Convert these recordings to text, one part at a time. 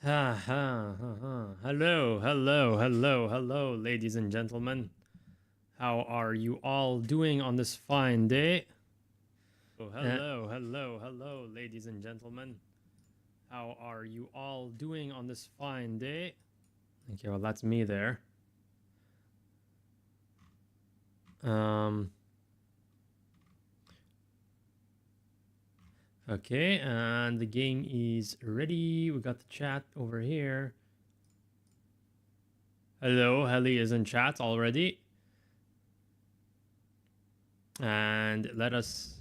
Hello, ladies and gentlemen. How are you all doing on this fine day? Hello, ladies and gentlemen. How are you all doing on this fine day? Okay, well, that's me there. Okay, and the game is ready. We got the chat over here. Hello, Helly is in chat already. And let us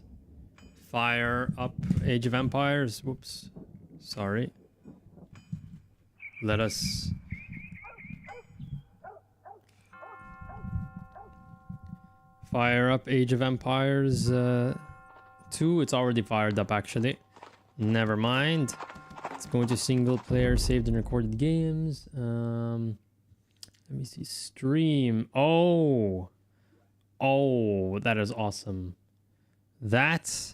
fire up Age of Empires. Whoops. Sorry. Let us fire up Age of Empires 2. It's already fired up, actually. Never mind. Let's go into single player saved and recorded games. Let me see. Stream. Oh, that is awesome. That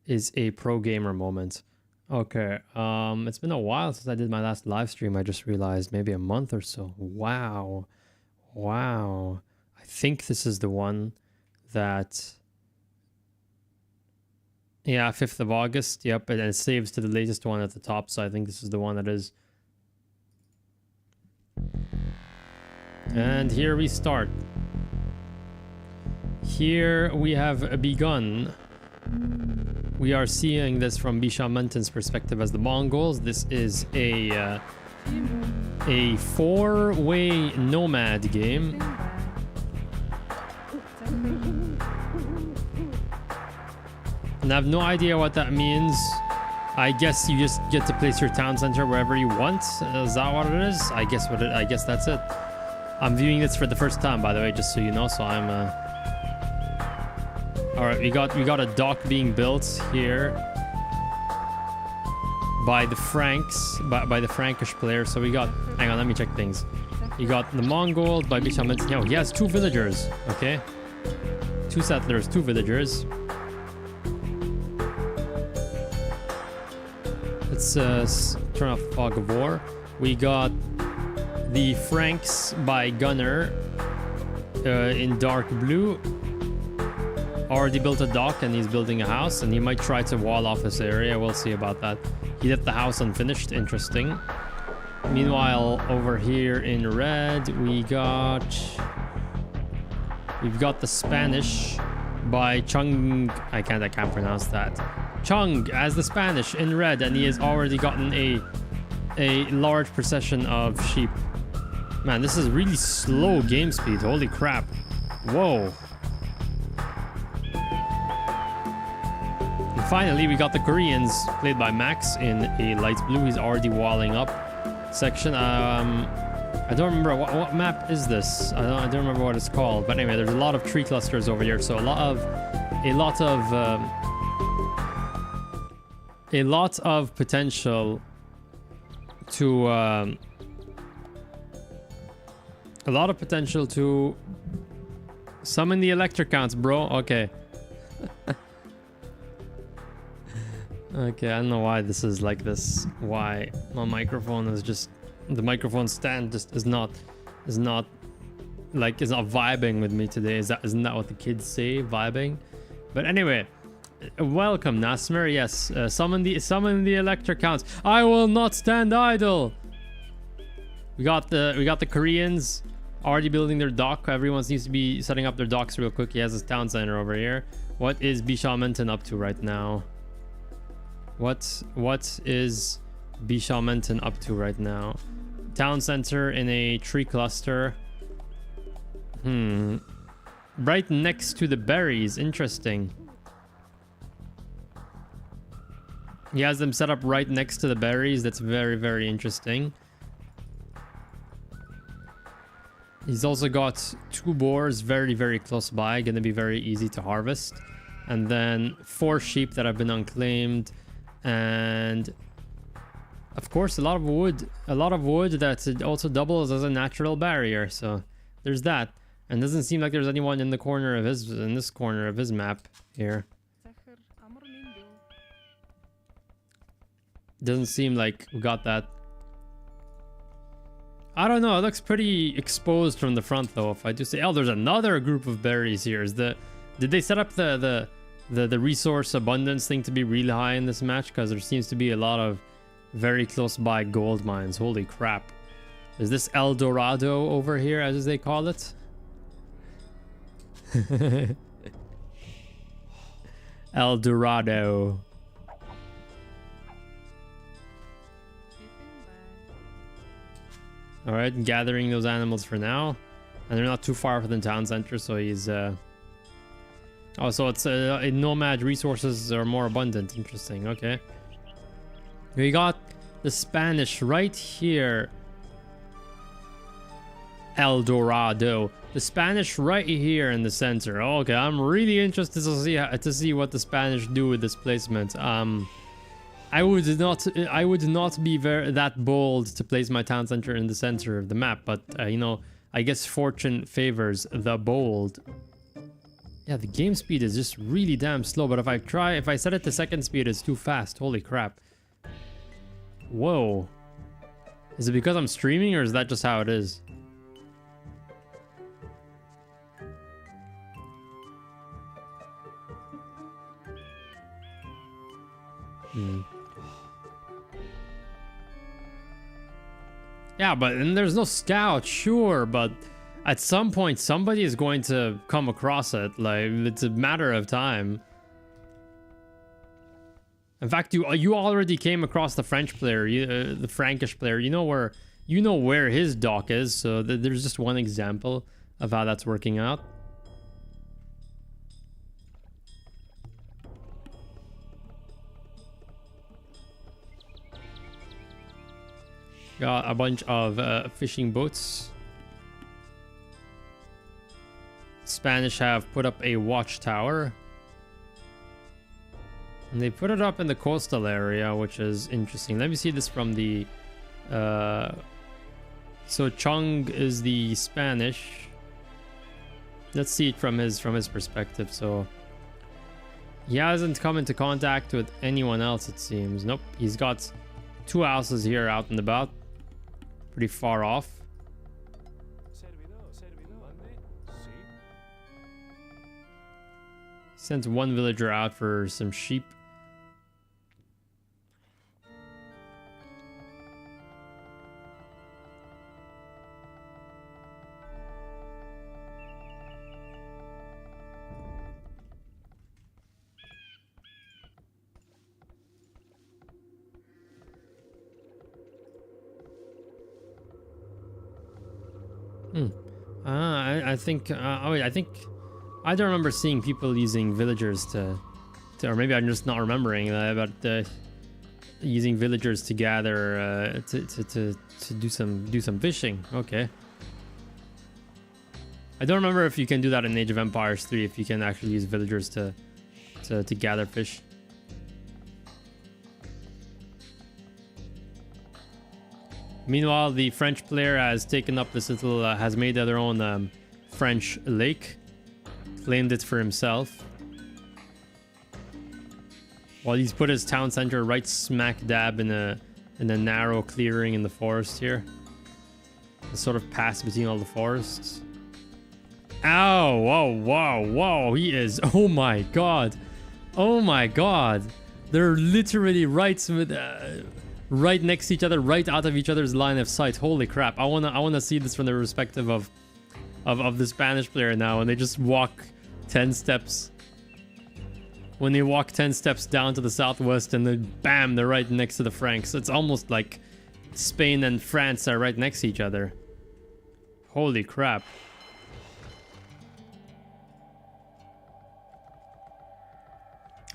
is a pro gamer moment. Okay. It's been a while since I did my last live stream. I just realized, maybe a month or so. Wow. I think this is the one that... Yeah, 5th of August. Yep, and it saves to the latest one at the top, so I think this is the one that is. And here we start. Here we have begun. We are seeing this from Bishamantan's perspective as the Mongols. This is a 4-way nomad game. And I have no idea what that means. I guess you just get to place your town center wherever you want. Is that what it is? I guess that's it. I'm viewing this for the first time, by the way, just so you know. So I'm all right, we got a dock being built here by the Franks, by the Frankish player. So we got, hang on, let me check things. You got the Mongols by Bishamantan. Oh, he has 2 villagers. Okay, 2 settlers, 2 villagers. Let's turn off Fog of War. We got the Franks by Gunner in dark blue. Already built a dock and he's building a house, and he might try to wall off this area. We'll see about that. He left the house unfinished. Interesting. Meanwhile, over here in red, we've got the Spanish by Chung. I can't pronounce that. Chung as the Spanish in red, and he has already gotten a large procession of sheep. Man, this is really slow game speed. Holy crap. Whoa. And finally, we got the Koreans, played by Max, in a light blue. He's already walling up section. I don't remember what map is this. I don't remember what it's called. But anyway, there's a lot of tree clusters over here, so a lot of potential to summon the electric counts, bro. Okay. Okay, I don't know why this is like this. Why my microphone is just, the microphone stand just is not vibing with me today. Isn't that what the kids say, vibing? But anyway, welcome Nasmer. Yes, summon the electric counts. I will not stand idle. We got the Koreans already building their dock. Everyone seems to be setting up their docks real quick. He has his town center over here. What is Bishamantan up to right now? What is Bishamantan up to right now? Town center in a tree cluster. Right next to the berries. Interesting. He has them set up right next to the berries. That's very, very interesting. He's also got 2 boars very, very close by. Gonna be very easy to harvest. And then 4 sheep that have been unclaimed. And of course, a lot of wood that also doubles as a natural barrier. So there's that. And doesn't seem like there's anyone in this corner of his map here. Doesn't seem like we got that. I don't know. It looks pretty exposed from the front, though. If I do say, oh, there's another group of berries here. Did they set up the resource abundance thing to be really high in this match? Because there seems to be a lot of very close by gold mines. Holy crap! Is this El Dorado over here, as they call it? El Dorado. All right, gathering those animals for now, and they're not too far from the town center, so he's. Oh, so it's in Nomad resources are more abundant. Interesting. Okay. We got the Spanish right here. El Dorado. The Spanish right here in the center. Okay, I'm really interested to see what the Spanish do with this placement. I would not be that bold to place my town center in the center of the map, but you know, I guess fortune favors the bold. Yeah, the game speed is just really damn slow, but if I set it to second speed, it's too fast. Holy crap. Whoa. Is it because I'm streaming, or is that just how it is? Yeah, but and there's no scout, sure, but at some point somebody is going to come across it. Like, it's a matter of time. In fact, you already came across the French player, the Frankish player. You know where his dock is. So there's just one example of how that's working out. Got a bunch of fishing boats. Spanish have put up a watchtower. And they put it up in the coastal area, which is interesting. Let me see this from the... So Chung is the Spanish. Let's see it from his perspective. So he hasn't come into contact with anyone else, it seems. Nope, he's got 2 houses here out and about. Pretty far off. Sent 1 villager out for some sheep. I think. Oh, wait, I think I don't remember seeing people using villagers to or maybe I'm just not remembering about using villagers to gather to do some fishing. Okay. I don't remember if you can do that in Age of Empires 3. If you can actually use villagers to gather fish. Meanwhile, the French player has taken up this little, has made their own French lake, claimed it for himself. While he's put his town center right smack dab in a narrow clearing in the forest here, a sort of pass between all the forests. Ow! Whoa! Whoa! Whoa! He is. Oh my god! Oh my god! They're literally right next to each other, right out of each other's line of sight. Holy crap! I wanna see this from the perspective of the Spanish player now, and they just walk 10 steps. When they walk 10 steps down to the southwest, and then bam, they're right next to the Franks. It's almost like Spain and France are right next to each other. Holy crap!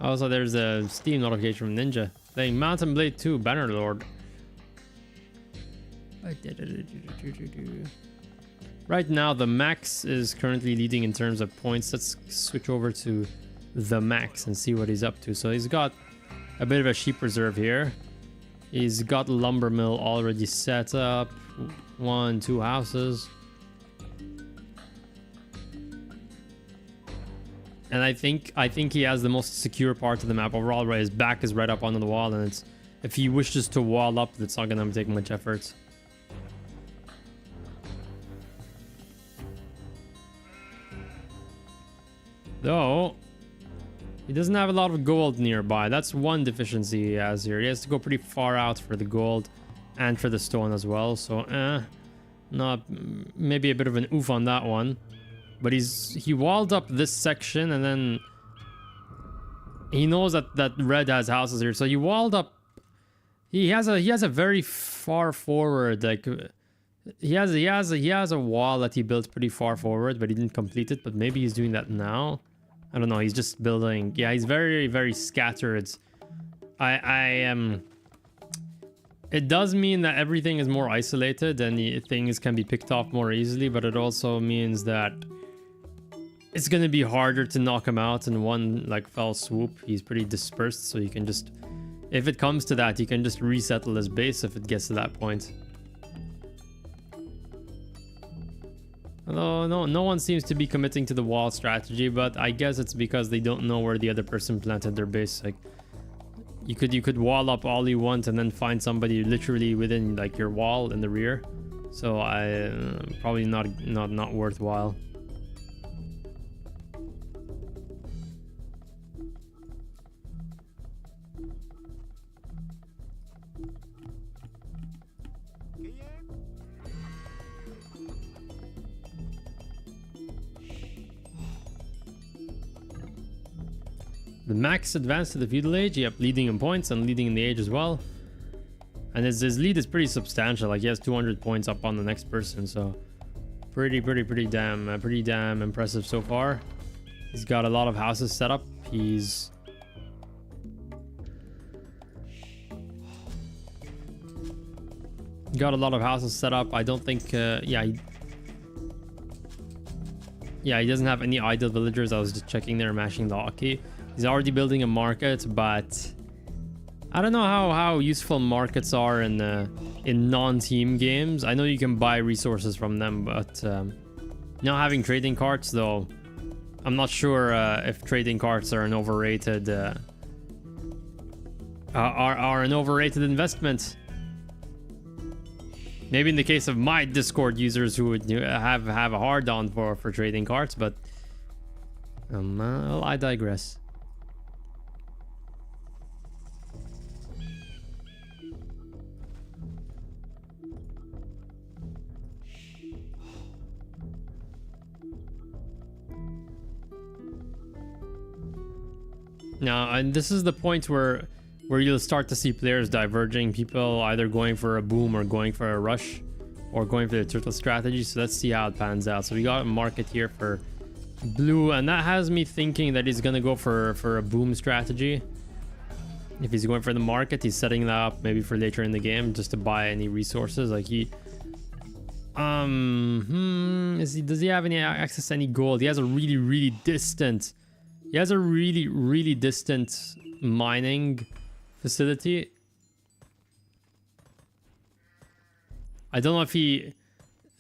Also, there's a Steam notification from Ninja playing Mountain Blade 2 Bannerlord. Right now, the Max is currently leading in terms of points. Let's switch over to the Max and see what he's up to. So he's got a bit of a sheep reserve here. He's got a lumber mill already set up. 1, 2 houses. And I think he has the most secure part of the map overall, where his back is right up onto the wall, and it's, if he wishes to wall up, it's not gonna take much effort. Though, he doesn't have a lot of gold nearby. That's one deficiency he has here. He has to go pretty far out for the gold and for the stone as well. So, not maybe a bit of an oof on that one. But he walled up this section, and then he knows that red has houses here. So he walled up. He has a very far forward, like he has a wall that he built pretty far forward, but he didn't complete it. But maybe he's doing that now. I don't know. He's just building. Yeah, he's very, very scattered. It does mean that everything is more isolated and things can be picked off more easily, but it also means that it's going to be harder to knock him out in one like fell swoop. He's pretty dispersed, so you can just, if it comes to that, you can just resettle his base if it gets to that point. Although no one seems to be committing to the wall strategy, but I guess it's because they don't know where the other person planted their base. Like you could wall up all you want and then find somebody literally within like your wall in the rear. So probably not worthwhile. The max advanced to the feudal age, yep, leading in points and leading in the age as well. And his lead is pretty substantial, like he has 200 points up on the next person, so pretty damn impressive so far. He's got a lot of houses set up. He's got a lot of houses set up. I don't think he doesn't have any idle villagers. I was just checking there, mashing the hotkey. He's already building a market, but I don't know how useful markets are in non-team games. I know you can buy resources from them, but not having trading carts, though, I'm not sure if trading carts are an overrated investment. Maybe in the case of my Discord users who would have a hard-on for trading carts, but well, I digress. Now, and this is the point where you'll start to see players diverging. People either going for a boom or going for a rush or going for the turtle strategy. So let's see how it pans out. So we got a market here for blue, and that has me thinking that he's gonna go for a boom strategy. If he's going for the market, he's setting that up maybe for later in the game just to buy any resources. Like does he have any access to any gold? He has a really distant mining facility. I don't know if he,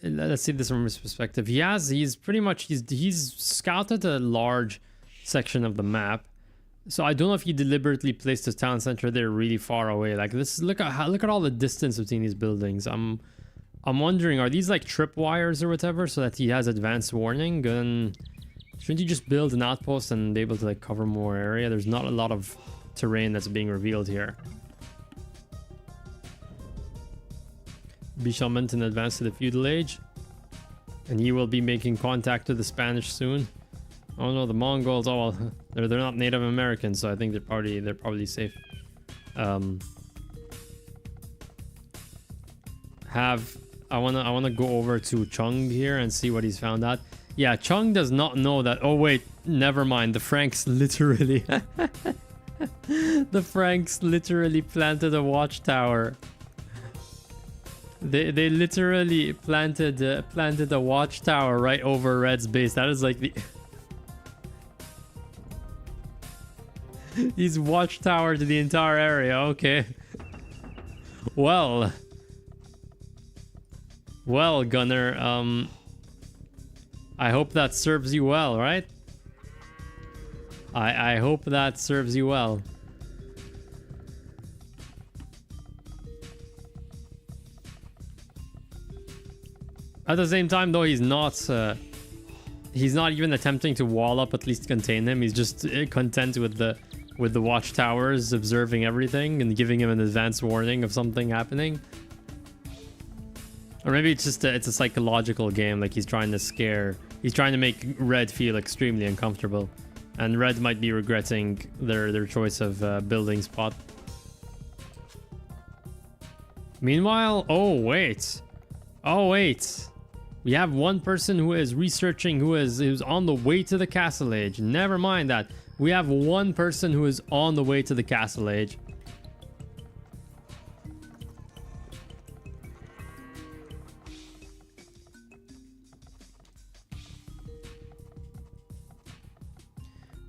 let's see this from his perspective. He's scouted a large section of the map. So I don't know if he deliberately placed his town center there really far away. Like this, look at all the distance between these buildings. I'm wondering, are these like tripwires or whatever so that he has advanced warning? And shouldn't you just build an outpost and be able to like cover more area? There's not a lot of terrain that's being revealed here. Bishamant in advance to the feudal age, and he will be making contact with the Spanish soon. Oh no, the Mongols. Oh well, they're not Native Americans, so I think they're probably safe. I wanna go over to Chung here and see what he's found out. Yeah, Chung does not know that. Oh wait, never mind. The Franks literally the Franks literally planted a watchtower. They literally planted a watchtower right over Red's base. That is like the he's watchtowered the entire area. Okay. Well, Gunner, I hope that serves you well, right? I hope that serves you well. At the same time, though, he's He's not even attempting to wall up, at least contain him. He's just content with the watchtowers, observing everything and giving him an advance warning of something happening. Or maybe it's just it's a psychological game, like he's trying to make Red feel extremely uncomfortable. And Red might be regretting their choice of building spot. Meanwhile, oh wait. We have one person who is researching, who's on the way to the Castle Age. Never mind that. We have one person who is on the way to the Castle Age.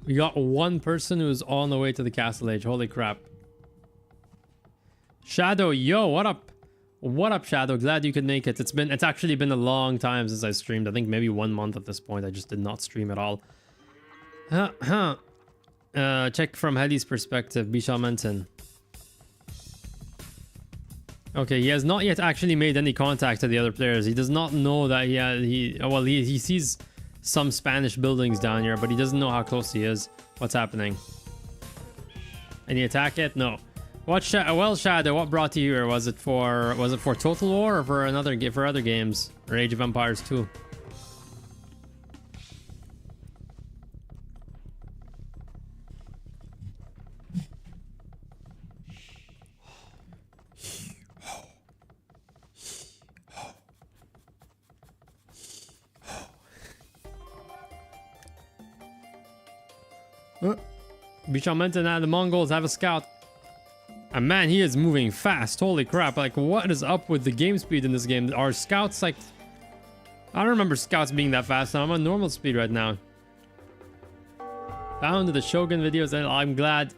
We got one person who's on the way to the Castle Age. Holy crap. Shadow, yo, what up? What up, Shadow? Glad you could make it. It's actually been a long time since I streamed. I think maybe 1 month at this point. I just did not stream at all. Check from Heli's perspective. Bishal Menton. Okay, he has not yet actually made any contact to the other players. He does not know that he sees some Spanish buildings down here, but he doesn't know how close he is. What's happening? Any attack yet? No. Well, Shadow, what brought you here? Was it for Total War or for other games? Or Age of Empires 2? Bishal Menton, the Mongols have a scout. And man, he is moving fast. Holy crap. Like, what is up with the game speed in this game? Are scouts like... I don't remember scouts being that fast. I'm on normal speed right now. Found the Shogun videos, and I'm glad...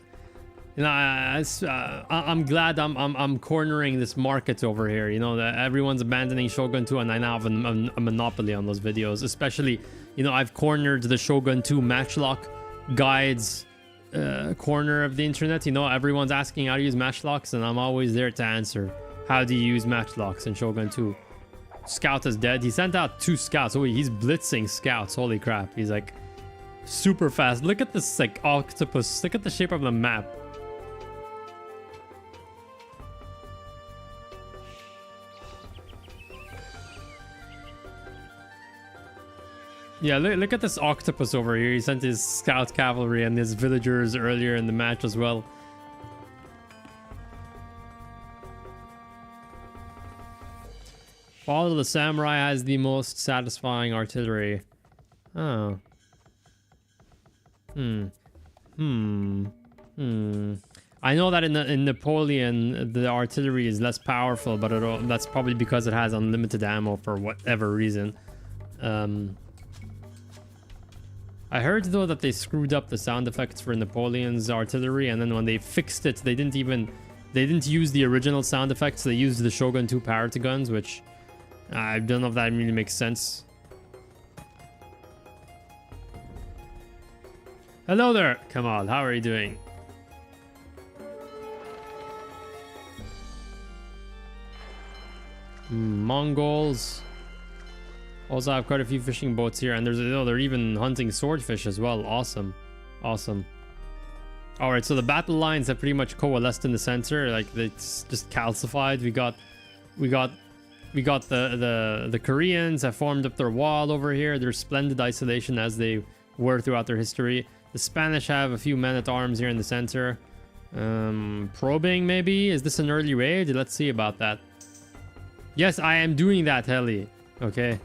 You know, I'm glad I'm cornering this market over here. You know, that everyone's abandoning Shogun 2, and I now have a monopoly on those videos. Especially, you know, I've cornered the Shogun 2 matchlock guides corner of the internet. You know, everyone's asking how to use matchlocks, and I'm always there to answer. How do you use matchlocks in Shogun 2? Scout is dead. He sent out 2 scouts. Oh, he's blitzing scouts. Holy crap. He's like super fast. Look at this like octopus. Look at the shape of the map. Yeah, look at this octopus over here. He sent his scout cavalry and his villagers earlier in the match as well. Follow the Samurai has the most satisfying artillery. Oh. I know that in Napoleon, the artillery is less powerful, but that's probably because it has unlimited ammo for whatever reason. I heard though that they screwed up the sound effects for Napoleon's artillery, and then when they fixed it, they didn't use the original sound effects. They used the Shogun 2 parity guns, which I don't know if that really makes sense. Hello there, Kamal. How are you doing? Mongols. Also, I have quite a few fishing boats here, and they're even hunting swordfish as well. Awesome. Awesome. Alright, so the battle lines have pretty much coalesced in the center. Like, it's just calcified. We got the Koreans have formed up their wall over here. They're splendid isolation as they were throughout their history. The Spanish have a few men-at-arms here in the center. Probing, maybe? Is this an early raid? Let's see about that. Yes, I am doing that, Heli. Okay.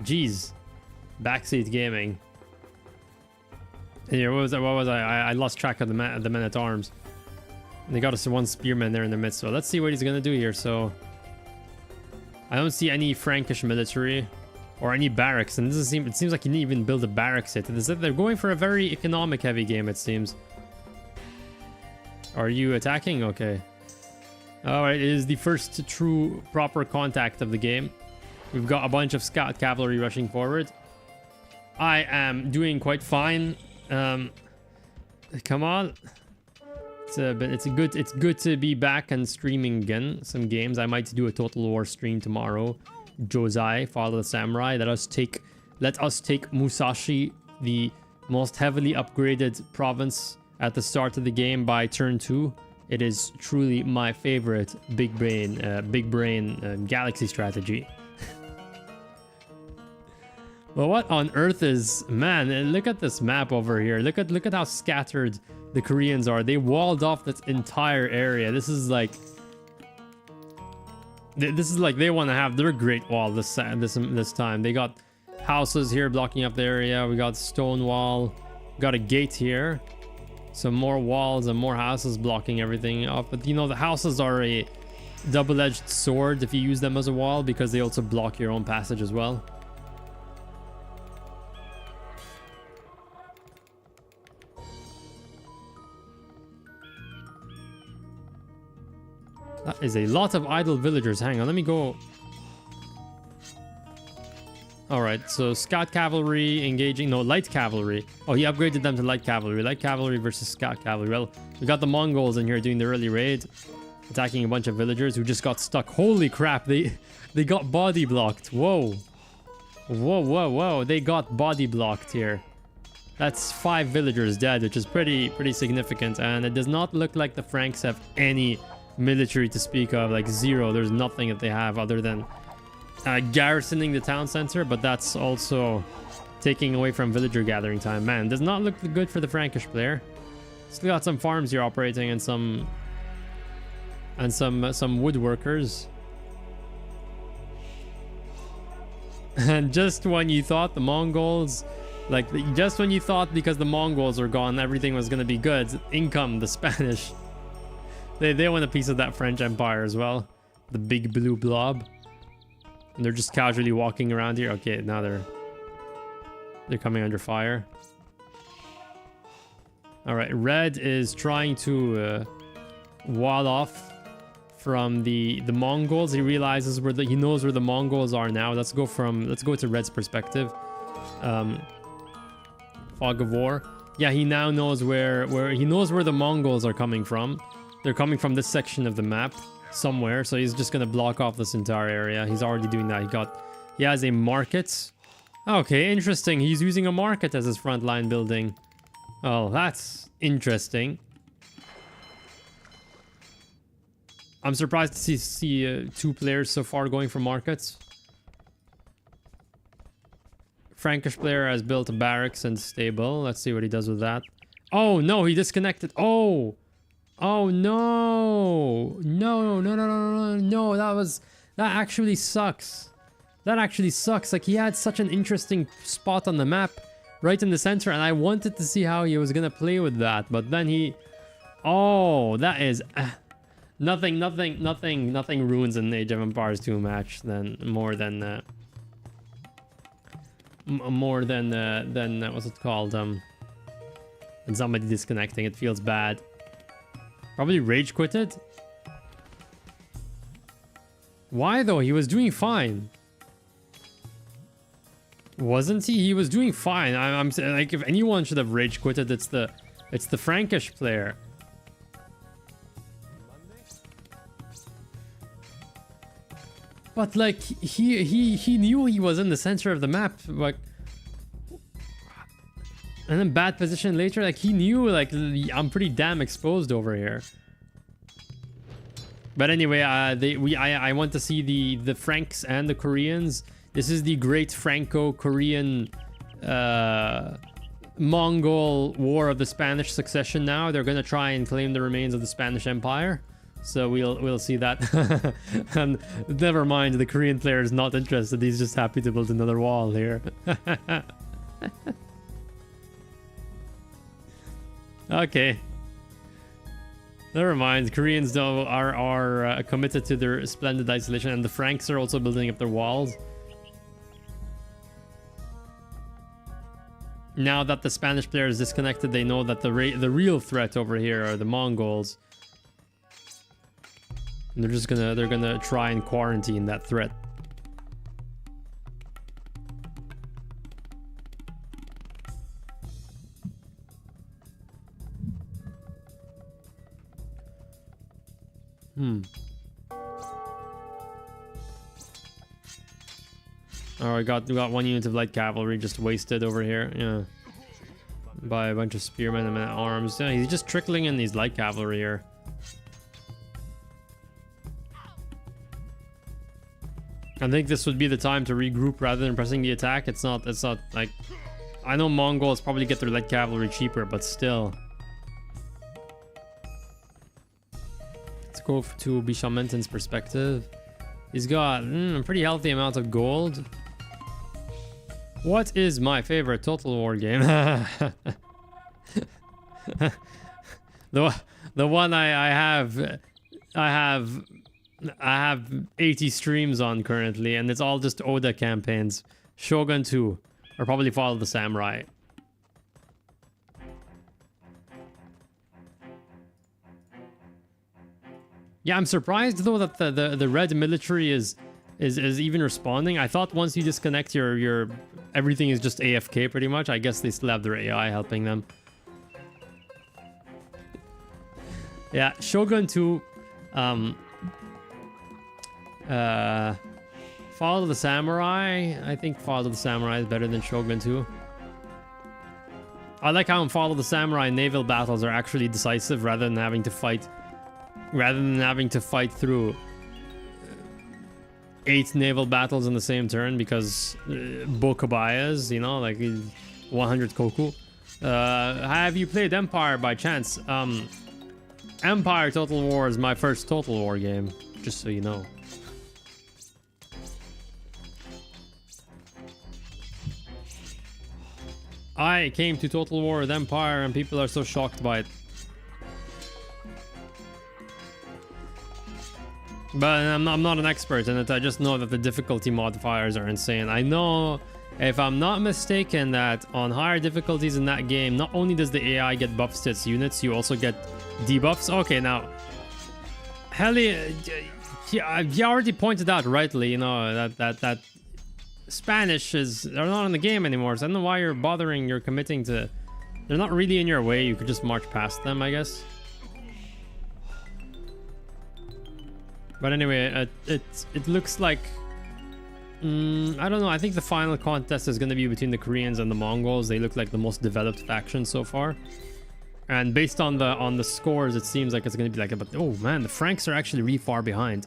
Jeez. Backseat gaming. Here, what was I? I lost track of the men-at-arms. They got us one spearman there in the midst. So let's see what he's gonna do here. So I don't see any Frankish military or any barracks, and it seems like you didn't even build a barracks yet. They're going for a very economic heavy game, it seems. Are you attacking? Okay. Alright, it is the first true proper contact of the game. We've got a bunch of scout cavalry rushing forward. I am doing quite fine. Come on. It's good to be back and streaming again some games. I might do a Total War stream tomorrow. Josai, Follow the Samurai. Let us take Let us take Musashi, the most heavily upgraded province at the start of the game by turn 2. It is truly my favorite big brain galaxy strategy. Well, what on earth is... Man, look at this map over here. Look at how scattered the Koreans are. They walled off this entire area. This is like they want to have their Great Wall this time. They got houses here blocking up the area. We got stone wall. We got a gate here. Some more walls and more houses blocking everything up. But you know, the houses are a double-edged sword if you use them as a wall, because they also block your own passage as well. That is a lot of idle villagers. Hang on, let me go. Alright, so scout cavalry engaging. No, light cavalry. Oh, he upgraded them to light cavalry. Light cavalry versus scout cavalry. Well, we got the Mongols in here doing the early raid, attacking a bunch of villagers who just got stuck. Holy crap, they got body blocked. Whoa. Whoa. They got body blocked here. That's 5 villagers dead, which is pretty significant. And it does not look like the Franks have any military to speak of. Like zero. There's nothing that they have other than garrisoning the town center, but that's also taking away from villager gathering time. Man, does not look good for the Frankish player. Still got some farms here operating and some woodworkers. And just when you thought the Mongols, just when you thought because the Mongols are gone everything was gonna be good, in come the Spanish. They want a piece of that French Empire as well. The big blue blob. And they're just casually walking around here. Okay, now they're coming under fire. All right, Red is trying to wall off from the Mongols. He realizes he knows where the Mongols are now. Let's go to Red's perspective. Fog of War. Yeah, he now knows where the Mongols are coming from. They're coming from this section of the map somewhere, so he's just gonna block off this entire area. He's already doing that. He has a market. Okay, interesting. He's using a market as his frontline building. Oh, that's interesting. I'm surprised to see 2 players so far going for markets. Frankish player has built a barracks and stable. Let's see what he does with that. Oh no, he disconnected. Oh no, that actually sucks. Like, he had such an interesting spot on the map right in the center, and I wanted to see how he was gonna play with that, but then that is nothing ruins an Age of Empires 2 match more than what's it called, than somebody disconnecting. It feels bad. Probably rage quitted. Why though? He was doing fine. Wasn't he? He was doing fine. I'm like, if anyone should have rage quitted, it's the Frankish player. But like he knew he was in the center of the map, like, and then bad position later. Like, he knew, like, I'm pretty damn exposed over here. But anyway, I want to see the Franks and the Koreans. This is the Great Franco-Korean Mongol War of the Spanish Succession. Now they're gonna try and claim the remains of the Spanish Empire. So we'll see that. And never mind, the Korean player is not interested. He's just happy to build another wall here. Okay. Never mind. Koreans though are committed to their splendid isolation, and the Franks are also building up their walls. Now that the Spanish player is disconnected, they know that the real threat over here are the Mongols. And they're gonna try and quarantine that threat. Oh, we got 1 unit of light cavalry just wasted over here. Yeah. By a bunch of spearmen and arms. Yeah, he's just trickling in these light cavalry here. I think this would be the time to regroup rather than pressing the attack. It's not like... I know Mongols probably get their light cavalry cheaper, but still. Let's go to Bishamenton's perspective. He's got a pretty healthy amount of gold. What is my favorite Total War game? the one I have 80 streams on currently, and it's all just Oda campaigns. Shogun 2, or probably Follow the Samurai. Yeah, I'm surprised though that the red military is even responding. I thought once you disconnect your everything is just AFK pretty much. I guess they still have their AI helping them. Yeah, Shogun 2. Follow the Samurai. I think Follow the Samurai is better than Shogun 2. I like how in Follow the Samurai naval battles are actually decisive rather than having to fight through 8 naval battles in the same turn because Bokabayas, you know, like 100 Koku. Have you played Empire by chance? Empire Total War is my first Total War game, just so you know. I came to Total War with Empire and people are so shocked by it. But I'm not an expert in it. I just know that the difficulty modifiers are insane. I know, if I'm not mistaken, that on higher difficulties in that game, not only does the AI get buffs to its units, you also get debuffs. Okay, now, Heli, he already pointed out rightly, you know, that Spanish they're not in the game anymore. So I don't know why you're bothering. You're committing to. They're not really in your way. You could just march past them, I guess. But anyway, it looks like I don't know. I think the final contest is going to be between the Koreans and the Mongols. They look like the most developed faction so far, and based on the scores, it seems like it's going to be like. But oh man, the Franks are actually really far behind.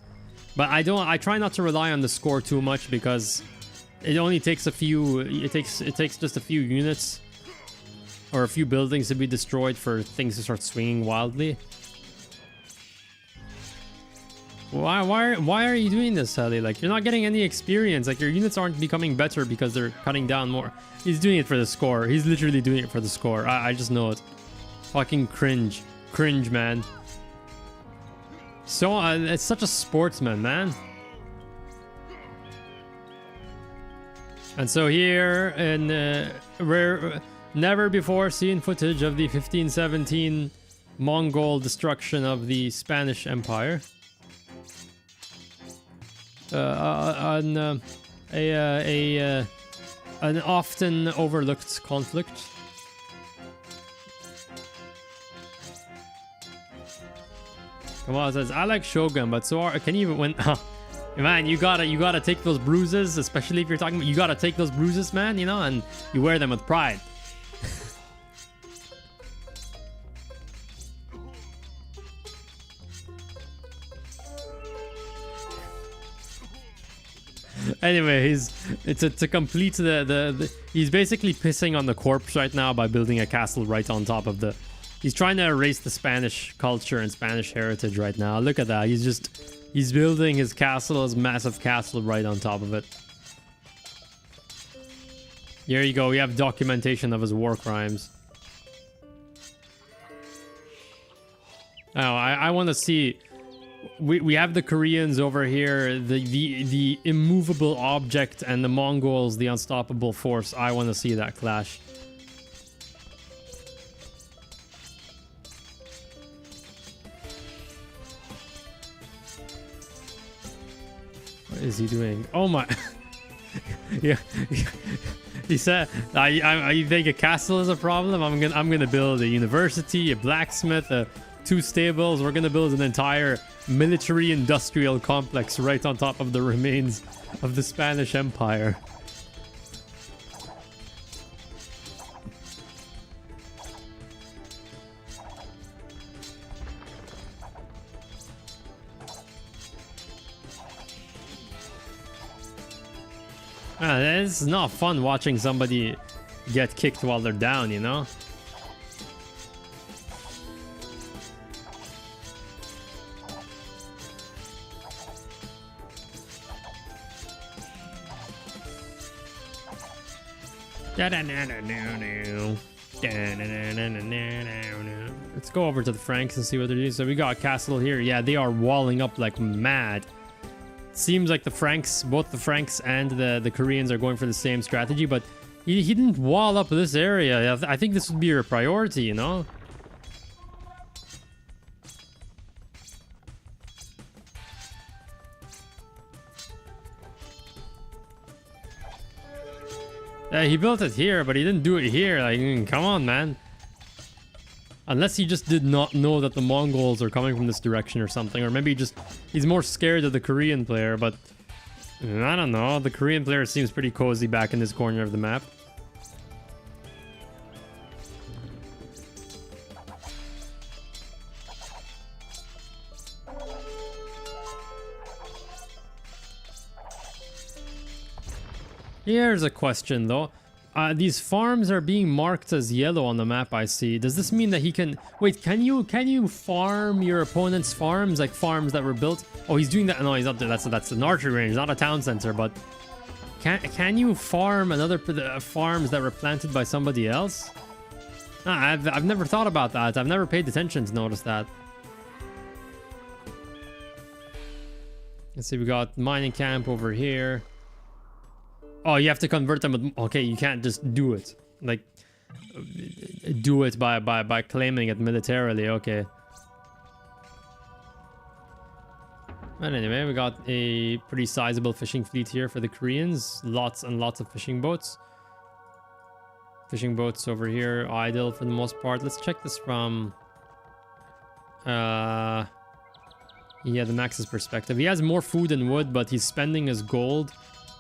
But I try not to rely on the score too much because it only takes a few. It takes just a few units or a few buildings to be destroyed for things to start swinging wildly. Why are you doing this, Heli? Like, you're not getting any experience. Like, your units aren't becoming better because they're cutting down more. He's doing it for the score. He's literally doing it for the score. I just know it. Fucking cringe. Cringe, man. So, it's such a sportsman, man. And so here, in rare, never before seen footage of the 1517 Mongol destruction of the Spanish Empire. An often overlooked conflict. Kamal says, I like Shogun, but so can you even win? Man, you gotta take those bruises, especially if you're talking about, you gotta take those bruises, man, you know, and you wear them with pride. Anyway, to complete he's basically pissing on the corpse right now by building a castle right on top of he's trying to erase the Spanish culture and Spanish heritage right now. Look at that. He's building his castle, his massive castle right on top of it. Here you go. We have documentation of his war crimes. Oh, I want to see. We have the Koreans over here, the immovable object, and the Mongols, the unstoppable force. I want to see that clash. What is he doing? Oh my! Yeah, he said, "You think a castle is a problem? I'm gonna build a university, a blacksmith, 2 stables. We're gonna build an entire military industrial complex right on top of the remains of the Spanish Empire." It's not fun watching somebody get kicked while they're down, you know? Let's go over to the Franks and see what they're doing. So we got a castle here. Yeah, they are walling up like mad. Seems like the Franks, both the Franks and the Koreans are going for the same strategy, but he didn't wall up this area. I think this would be your priority, you know? Yeah, he built it here, but he didn't do it here. Like, come on, man. Unless he just did not know that the Mongols are coming from this direction or something. Or maybe he's more scared of the Korean player, but I don't know. The Korean player seems pretty cozy back in this corner of the map. Here's a question though. These farms are being marked as yellow on the map, I see. Does this mean that he can... Wait, can you farm your opponent's farms? Like farms that were built? Oh, he's doing that. No, he's not. That's an archery range, not a town center, but... Can you farm another farms that were planted by somebody else? I've never thought about that. I've never paid attention to notice that. Let's see, we got mining camp over here. Oh, you have to convert them with... Okay, you can't just do it. Like, do it by claiming it militarily. Okay. But anyway, we got a pretty sizable fishing fleet here for the Koreans. Lots and lots of fishing boats. Fishing boats over here, idle for the most part. Let's check this from... yeah, the Max's perspective. He has more food and wood, but he's spending his gold,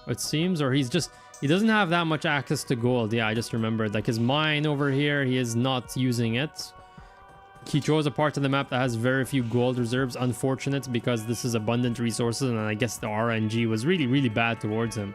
it seems, or he doesn't have that much access to gold. Yeah, I just remembered, like his mine over here, he is not using it. He chose a part of the map that has very few gold reserves. Unfortunate, because this is abundant resources, and I guess the RNG was really, really bad towards him.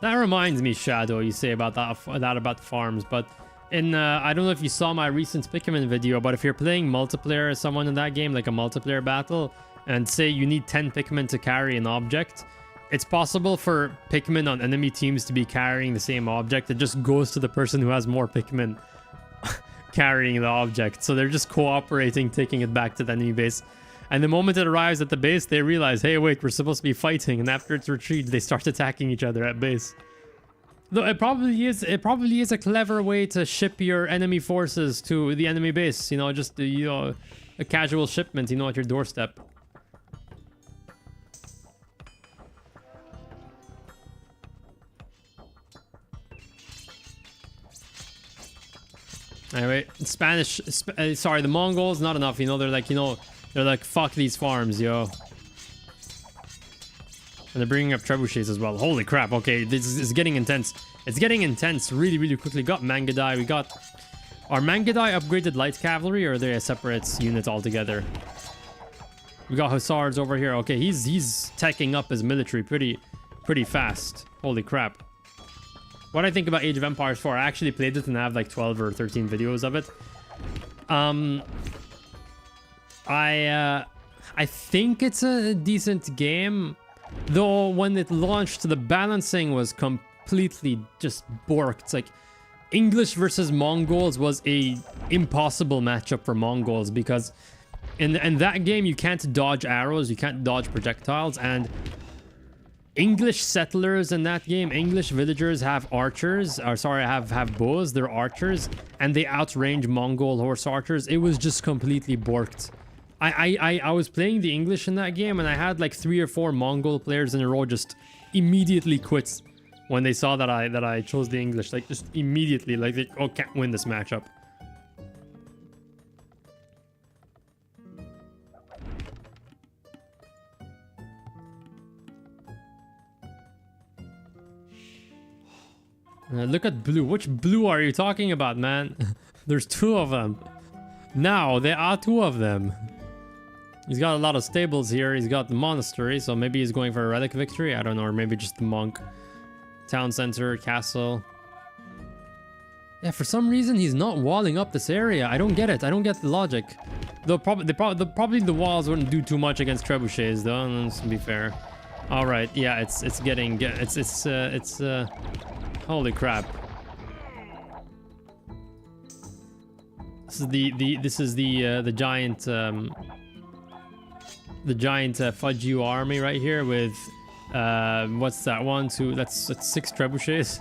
That reminds me, Shadow, you say about that about farms, but in I don't know if you saw my recent Pikmin video, but if you're playing multiplayer as someone in that game, like a multiplayer battle, and say you need 10 Pikmin to carry an object, it's possible for Pikmin on enemy teams to be carrying the same object. It just goes to the person who has more Pikmin carrying the object. So they're just cooperating, taking it back to the enemy base. And the moment it arrives at the base, they realize, hey, wait, we're supposed to be fighting. And after it's retrieved, they start attacking each other at base. Though it probably is a clever way to ship your enemy forces to the enemy base. You know, just a casual shipment, you know, at your doorstep. Anyway, sorry, the Mongols, not enough, you know, they're like, fuck these farms, yo. And they're bringing up trebuchets as well. Holy crap, okay, this is getting intense. It's getting intense really, really quickly. Got Mangadai, we got... Are Mangadai upgraded light cavalry, or are they a separate unit altogether? We got Hussars over here. Okay, he's teching up his military pretty fast. Holy crap. What I think about Age of Empires 4, I actually played it and I have like 12 or 13 videos of it. I think it's a decent game, though when it launched, the balancing was completely just borked. Like, English versus Mongols was a impossible matchup for Mongols, because in that game you can't dodge arrows, you can't dodge projectiles, and English settlers in that game, English villagers have archers, or sorry, have bows, they're archers, and they outrange Mongol horse archers. It was just completely borked. I was playing the English in that game, and I had like 3 or 4 Mongol players in a row just immediately quit when they saw that I chose the English. Like, just immediately, like, they can't win this matchup. Look at blue. Which blue are you talking about, man? There's two of them. Now, there are two of them. He's got a lot of stables here. He's got the monastery, so maybe he's going for a relic victory. I don't know, or maybe just the monk. Town center, castle. Yeah, for some reason, he's not walling up this area. I don't get it. I don't get the logic. Though probably the walls wouldn't do too much against trebuchets, though. Let's be fair. All right, yeah, it's holy crap. This is the giant Fudge army right here with what's that, 1 2, that's 6 trebuchets.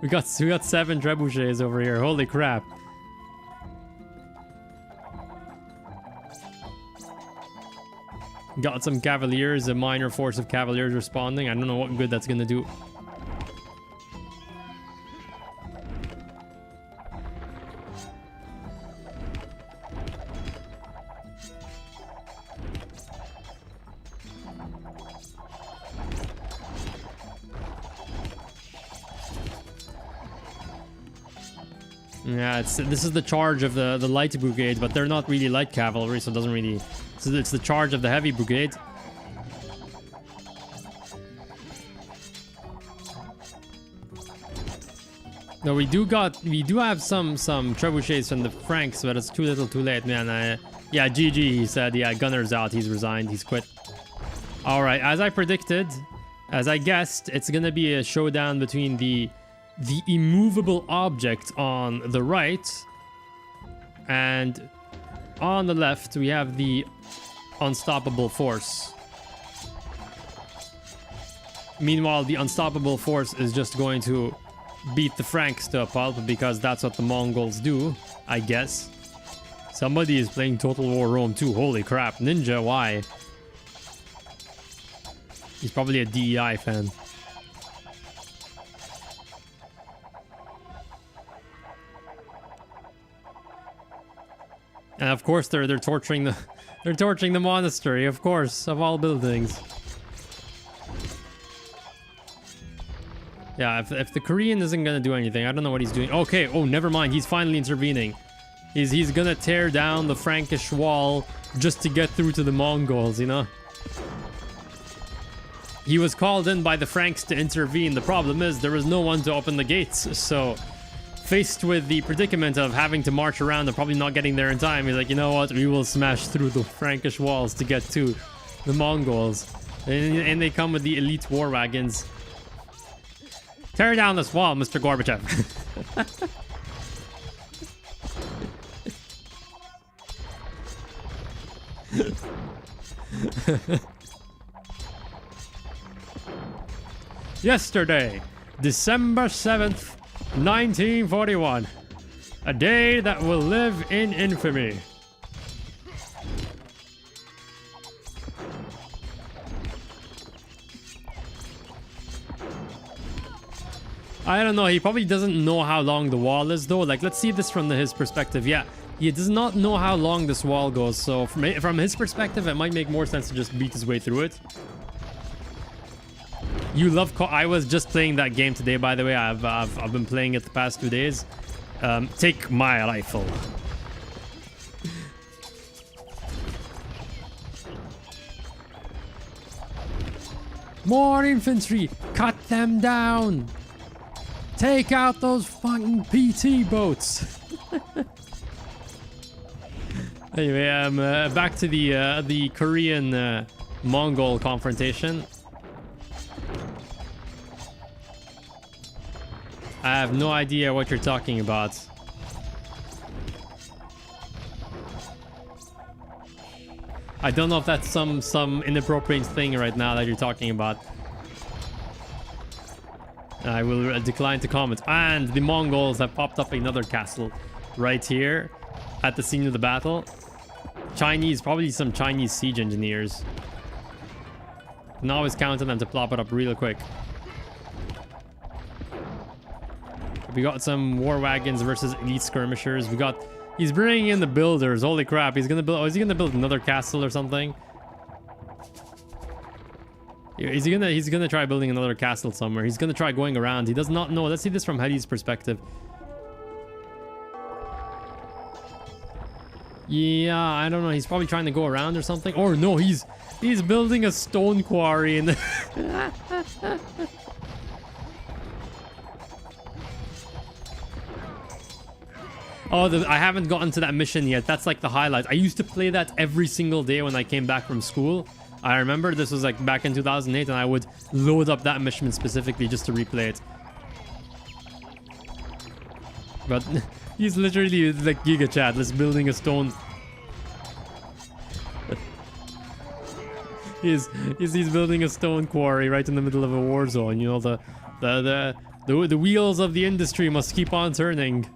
We got 7 trebuchets over here. Holy crap. Got some cavaliers, a minor force of cavaliers responding. I don't know what good that's gonna do. Yeah, this is the charge of the light brigade, but they're not really light cavalry, so it doesn't really. So it's the charge of the heavy brigade. No, we do have some trebuchets from the Franks, but it's too little, too late, man. Yeah, GG. He said, yeah, Gunner's out. He's resigned. He's quit. All right, as I predicted, as I guessed, it's gonna be a showdown between the immovable object on the right, and on the left we have the unstoppable force. Meanwhile, the unstoppable force is just going to beat the Franks to a pulp because that's what the Mongols do, I guess. Somebody is playing Total War Rome 2. Holy crap. Ninja, why? He's probably a DEI fan. And of course they're torturing the monastery, of course, of all buildings. Yeah, if the Korean isn't gonna do anything, I don't know what he's doing. Okay, oh, never mind, he's finally intervening. He's gonna tear down the Frankish wall just to get through to the Mongols, you know? He was called in by the Franks to intervene. The problem is there was no one to open the gates, so faced with the predicament of having to march around and probably not getting there in time, he's like, you know what, we will smash through the Frankish walls to get to the Mongols. And they come with the elite war wagons. Tear down this wall, Mr. Gorbachev. Yesterday, December 7th, 1941. A day that will live in infamy. I don't know, he probably doesn't know how long the wall is though. Like, let's see this from his perspective. Yeah, he does not know how long this wall goes, so from his perspective it might make more sense to just beat his way through it. You love I was just playing that game today, by the way. I've been playing it the past 2 days. Take my rifle. More infantry! Cut them down! Take out those fucking PT boats! Anyway, back to the Korean Mongol confrontation. I have no idea what you're talking about. I don't know if that's some inappropriate thing right now that you're talking about. I will decline to comment. And the Mongols have popped up another castle right here at the scene of the battle. Chinese, probably some Chinese siege engineers. Can always count on them to plop it up real quick. We got some war wagons versus elite skirmishers. He's bringing in the builders. Holy crap, he's gonna build. Oh, is he gonna build another castle or something? He's gonna try building another castle somewhere. He's gonna try going around. He does not know. Let's see this from Hedi's perspective. Yeah, I don't know. He's probably trying to go around or something. Or no, he's building a stone quarry in the Oh, I haven't gotten to that mission yet. That's like the highlight. I used to play that every single day when I came back from school. I remember this was like back in 2008, and I would load up that mission specifically just to replay it. But he's literally like Giga Chat, just building a stone. he's building a stone quarry right in the middle of a war zone. You know, the wheels of the industry must keep on turning.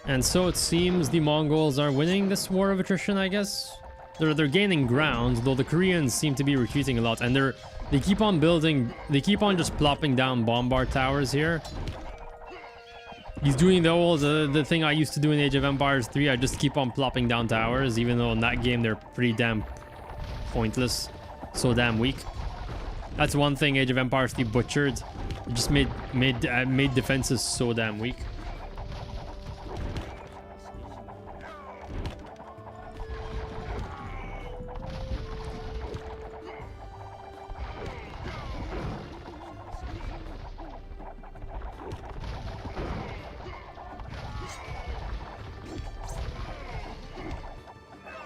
And so it seems the Mongols are winning this war of attrition, I guess. They're gaining ground, though the Koreans seem to be retreating a lot, and they keep on building, they keep on just plopping down bombard towers here. He's doing the thing I used to do in Age of Empires 3. I just keep on plopping down towers, even though in that game they're pretty damn pointless, so damn weak. That's one thing Age of Empires 3 butchered. It just made defenses so damn weak.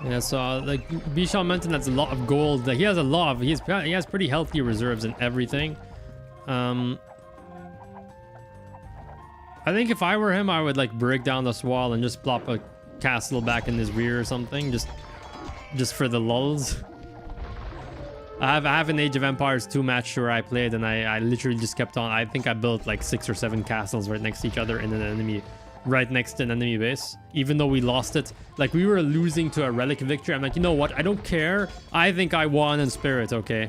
Yeah, so like Bishal mentioned, that's a lot of gold. Like, he has pretty healthy reserves and everything. I think if I were him, I would like break down this wall and just plop a castle back in his rear or something, just for the lulls. I have an Age of Empires 2 match where I played, and I literally just kept on. I think I built like 6 or 7 castles right next to each other in an enemy. Right next to an enemy base, even though we lost it. Like, we were losing to a relic victory. I'm like, you know what, I don't care, I think I won in spirit. Okay,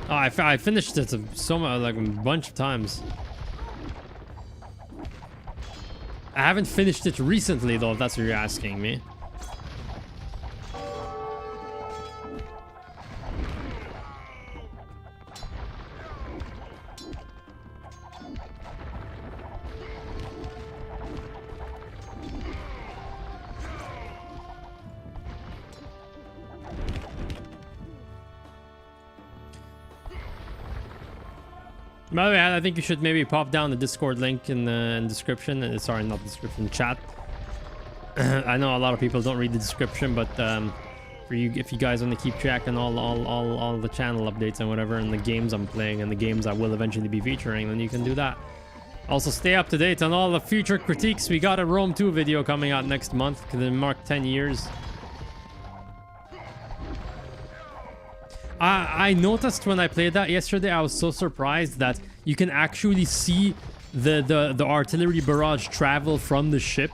oh, I finished it so much, like a bunch of times. I haven't finished it recently though, if that's what you're asking me. By the way, I think you should maybe pop down the Discord link in the description. Sorry, not description, chat. I know a lot of people don't read the description, but for you, if you guys want to keep track on all the channel updates and whatever, and the games I'm playing and the games I will eventually be featuring, then you can do that. Also, stay up to date on all the future critiques. We got a Rome 2 video coming out next month because it marked 10 years. I noticed when I played that yesterday, I was so surprised that you can actually see the artillery barrage travel from the ship,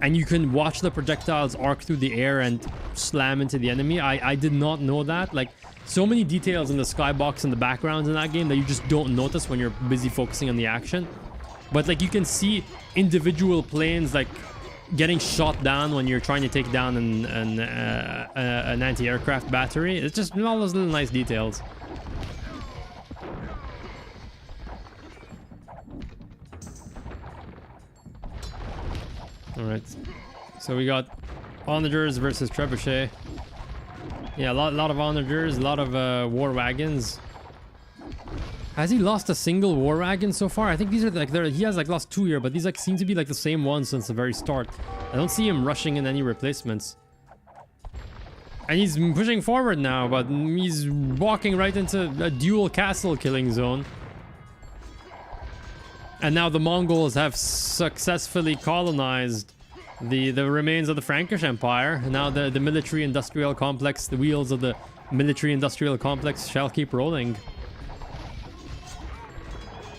and you can watch the projectiles arc through the air and slam into the enemy. I did not know that. Like, so many details in the skybox and the backgrounds in that game that you just don't notice when you're busy focusing on the action. But like, you can see individual planes like getting shot down when you're trying to take down an anti-aircraft battery. It's just all those little nice details. All right, so we got onagers versus trebuchet. Yeah, a lot of onagers, a lot of war wagons. Has he lost a single war wagon so far? I think these are like, he has like lost 2 here, but these like seem to be like the same ones since the very start. I don't see him rushing in any replacements. And he's pushing forward now, but he's walking right into a dual castle killing zone. And now the Mongols have successfully colonized the remains of the Frankish Empire. And now the military-industrial complex, the wheels of the military-industrial complex shall keep rolling.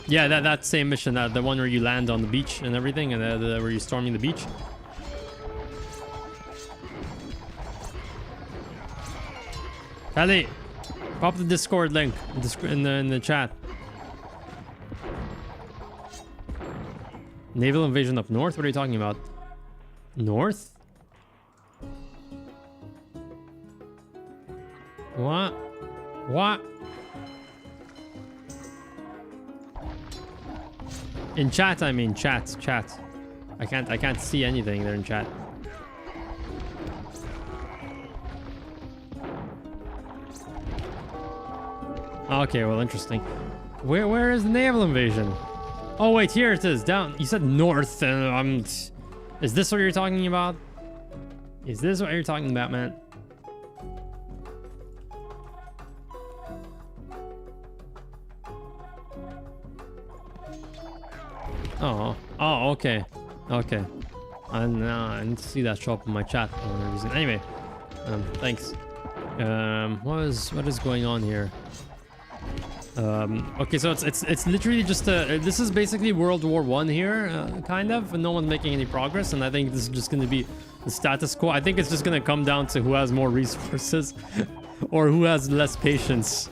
Yeah, that same mission, the one where you land on the beach and everything, and where you're storming the beach. Kelly, pop the Discord link in the chat. Naval invasion up north? What are you talking about? North? What? What? In chat, I mean chat. I can't see anything there in chat. Okay, well, interesting. Where is the naval invasion? Oh wait, here it is. Down. You said north, and is this what you're talking about? Is this what you're talking about, man? Oh, okay. Okay. I didn't see that show up in my chat for whatever reason. Anyway, thanks. What is going on here? Okay, so it's literally just this is basically World War I here, kind of, and no one's making any progress, and I think this is just going to be the status quo. I think it's just going to come down to who has more resources or who has less patience.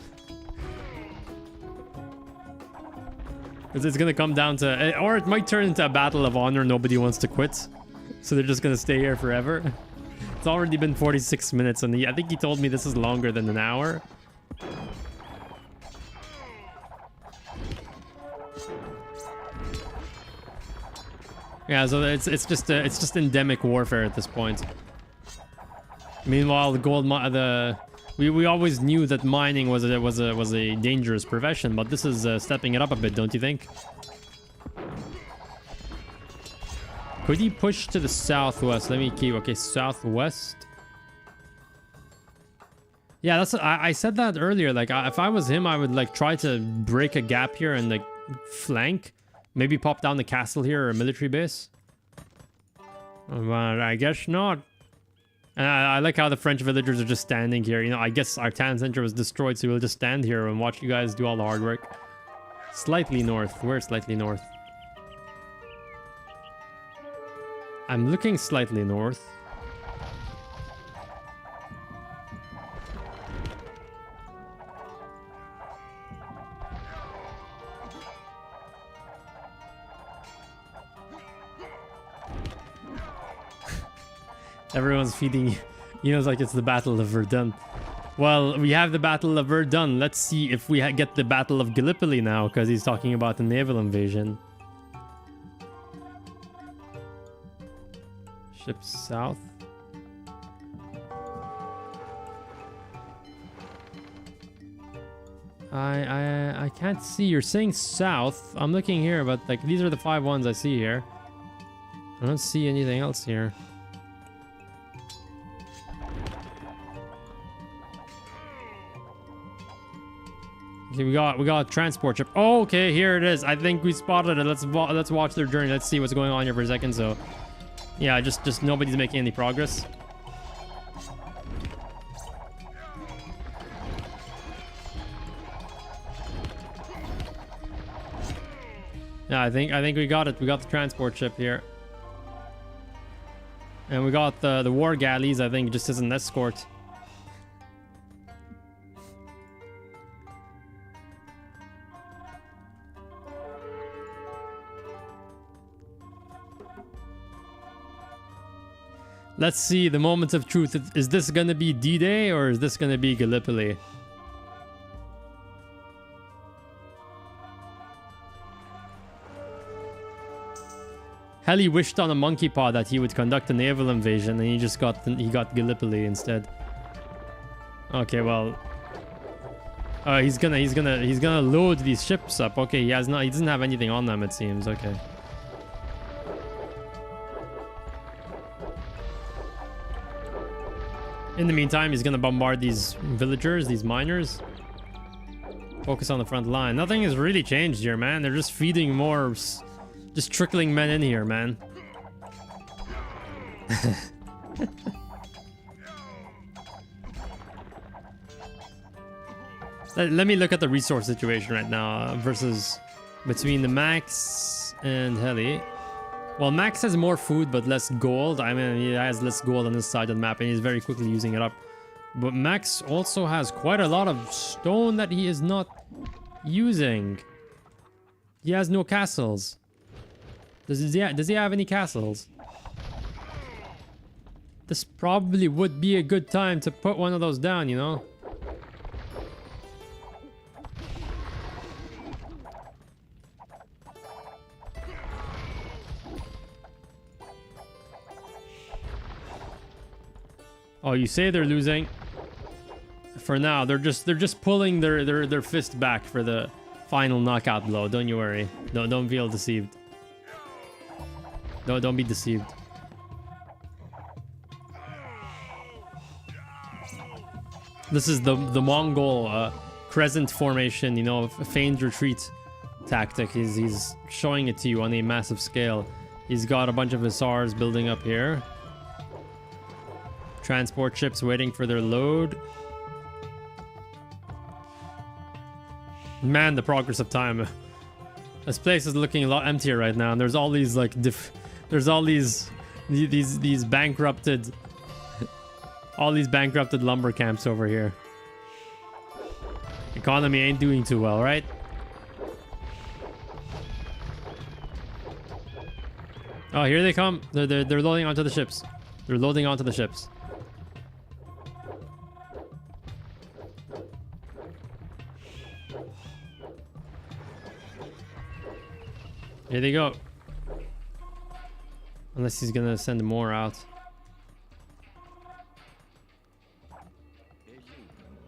It's going to come down to, or it might turn into a battle of honor. Nobody wants to quit, so they're just going to stay here forever. It's already been 46 minutes, and I think he told me this is longer than an hour. Yeah, so it's just endemic warfare at this point. Meanwhile, we always knew that mining was a dangerous profession, but this is stepping it up a bit, don't you think? Could he push to the southwest? Let me keep. Okay, southwest. Yeah, that's. I said that earlier. Like, if I was him, I would like try to break a gap here and like flank. Maybe pop down the castle here or a military base. But I guess not. And I like how the French villagers are just standing here. You know, I guess our town center was destroyed, so we'll just stand here and watch you guys do all the hard work. Slightly north. Where's slightly north? I'm looking slightly north. Everyone's feeding, you know, it's like it's the Battle of Verdun. Well, we have the Battle of Verdun. Let's see if we get the Battle of Gallipoli now, because he's talking about the naval invasion. Ship south. I can't see. You're saying south. I'm looking here, but like these are the 5 ones I see here. I don't see anything else here. Okay, we got a transport ship. Oh, okay, here it is. I think we spotted it. Let's watch their journey. Let's see what's going on here for a second. So, yeah, just nobody's making any progress. Yeah, I think we got it. We got the transport ship here, and we got the war galleys. I think just as an escort. Let's see, the moment of truth. Is this gonna be D-Day or is this gonna be Gallipoli? Heli wished on a monkey paw that he would conduct a naval invasion, and he got Gallipoli instead. Okay, well, he's gonna load these ships up. Okay, he doesn't have anything on them, it seems. Okay. In the meantime, he's gonna bombard these villagers, these miners. Focus on the front line. Nothing has really changed here, man. They're just feeding more, just trickling men in here, man. Let me look at the resource situation right now versus between the Max and Heli. Well, Max has more food but less gold. I mean, he has less gold on this side of the map and he's very quickly using it up. But Max also has quite a lot of stone that he is not using. He has no castles. Does he have any castles? This probably would be a good time to put one of those down, you know? Oh, you say they're losing? For now, they're just pulling their fist back for the final knockout blow. Don't you worry. Don't feel deceived. No, don't be deceived. This is the Mongol crescent formation, you know, feigned retreat tactic. He's showing it to you on a massive scale. He's got a bunch of hussars building up here. Transport ships waiting for their load. Man, the progress of time. This place is looking a lot emptier right now, and there's all these like there's all these bankrupted lumber camps over here. Economy ain't doing too well, right? Oh, here they come. They're loading onto the ships. They're loading onto the ships. Here they go. Unless he's gonna send more out.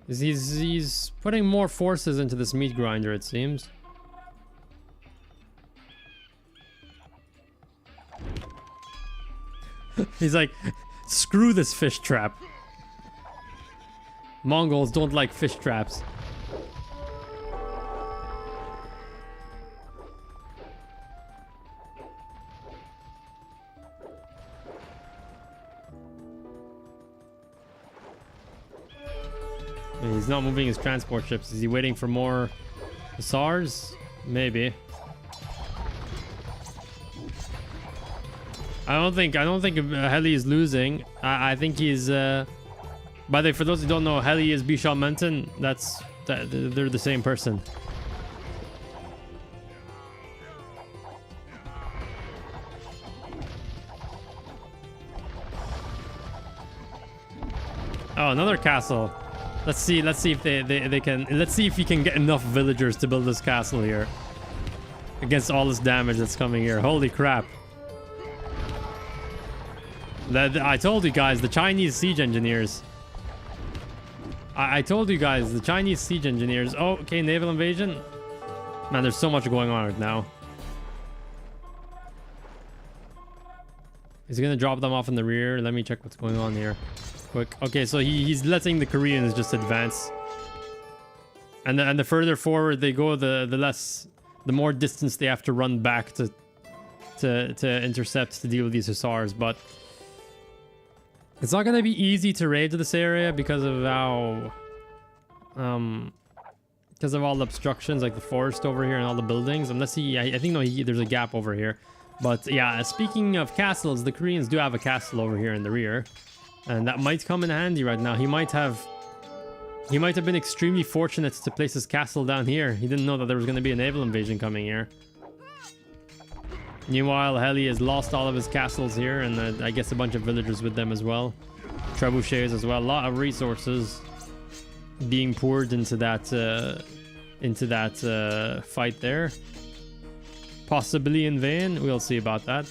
He's putting more forces into this meat grinder, it seems. He's like, screw this fish trap. Mongols don't like fish traps. He's not moving his transport ships. Is he waiting for more hussars? Maybe. I don't think Heli is losing. I think he's by the way, for those who don't know, Heli is Bishal Menton. They're the same person. Oh, another castle. Let's see if they can. Let's see if he can get enough villagers to build this castle here against all this damage that's coming here. Holy crap. I told you guys, the Chinese siege engineers. I told you guys, the Chinese siege engineers. Oh, okay, naval invasion. Man, there's so much going on right now. Is he gonna drop them off in the rear? Let me check what's going on here. Quick. Okay, so he's letting the Koreans just advance. And the further forward they go, the more distance they have to run back to intercept, to deal with these hussars. But it's not gonna be easy to raid to this area because of how because of all the obstructions, like the forest over here and all the buildings. Unless I think there's a gap over here. But yeah, speaking of castles, the Koreans do have a castle over here in the rear. And that might come in handy right now. He might have been extremely fortunate to place his castle down here. He didn't know that there was going to be a naval invasion coming here. Meanwhile, Heli has lost all of his castles here, and I guess a bunch of villagers with them as well. Trebuchets as well. A lot of resources being poured into that fight there. Possibly in vain. We'll see about that.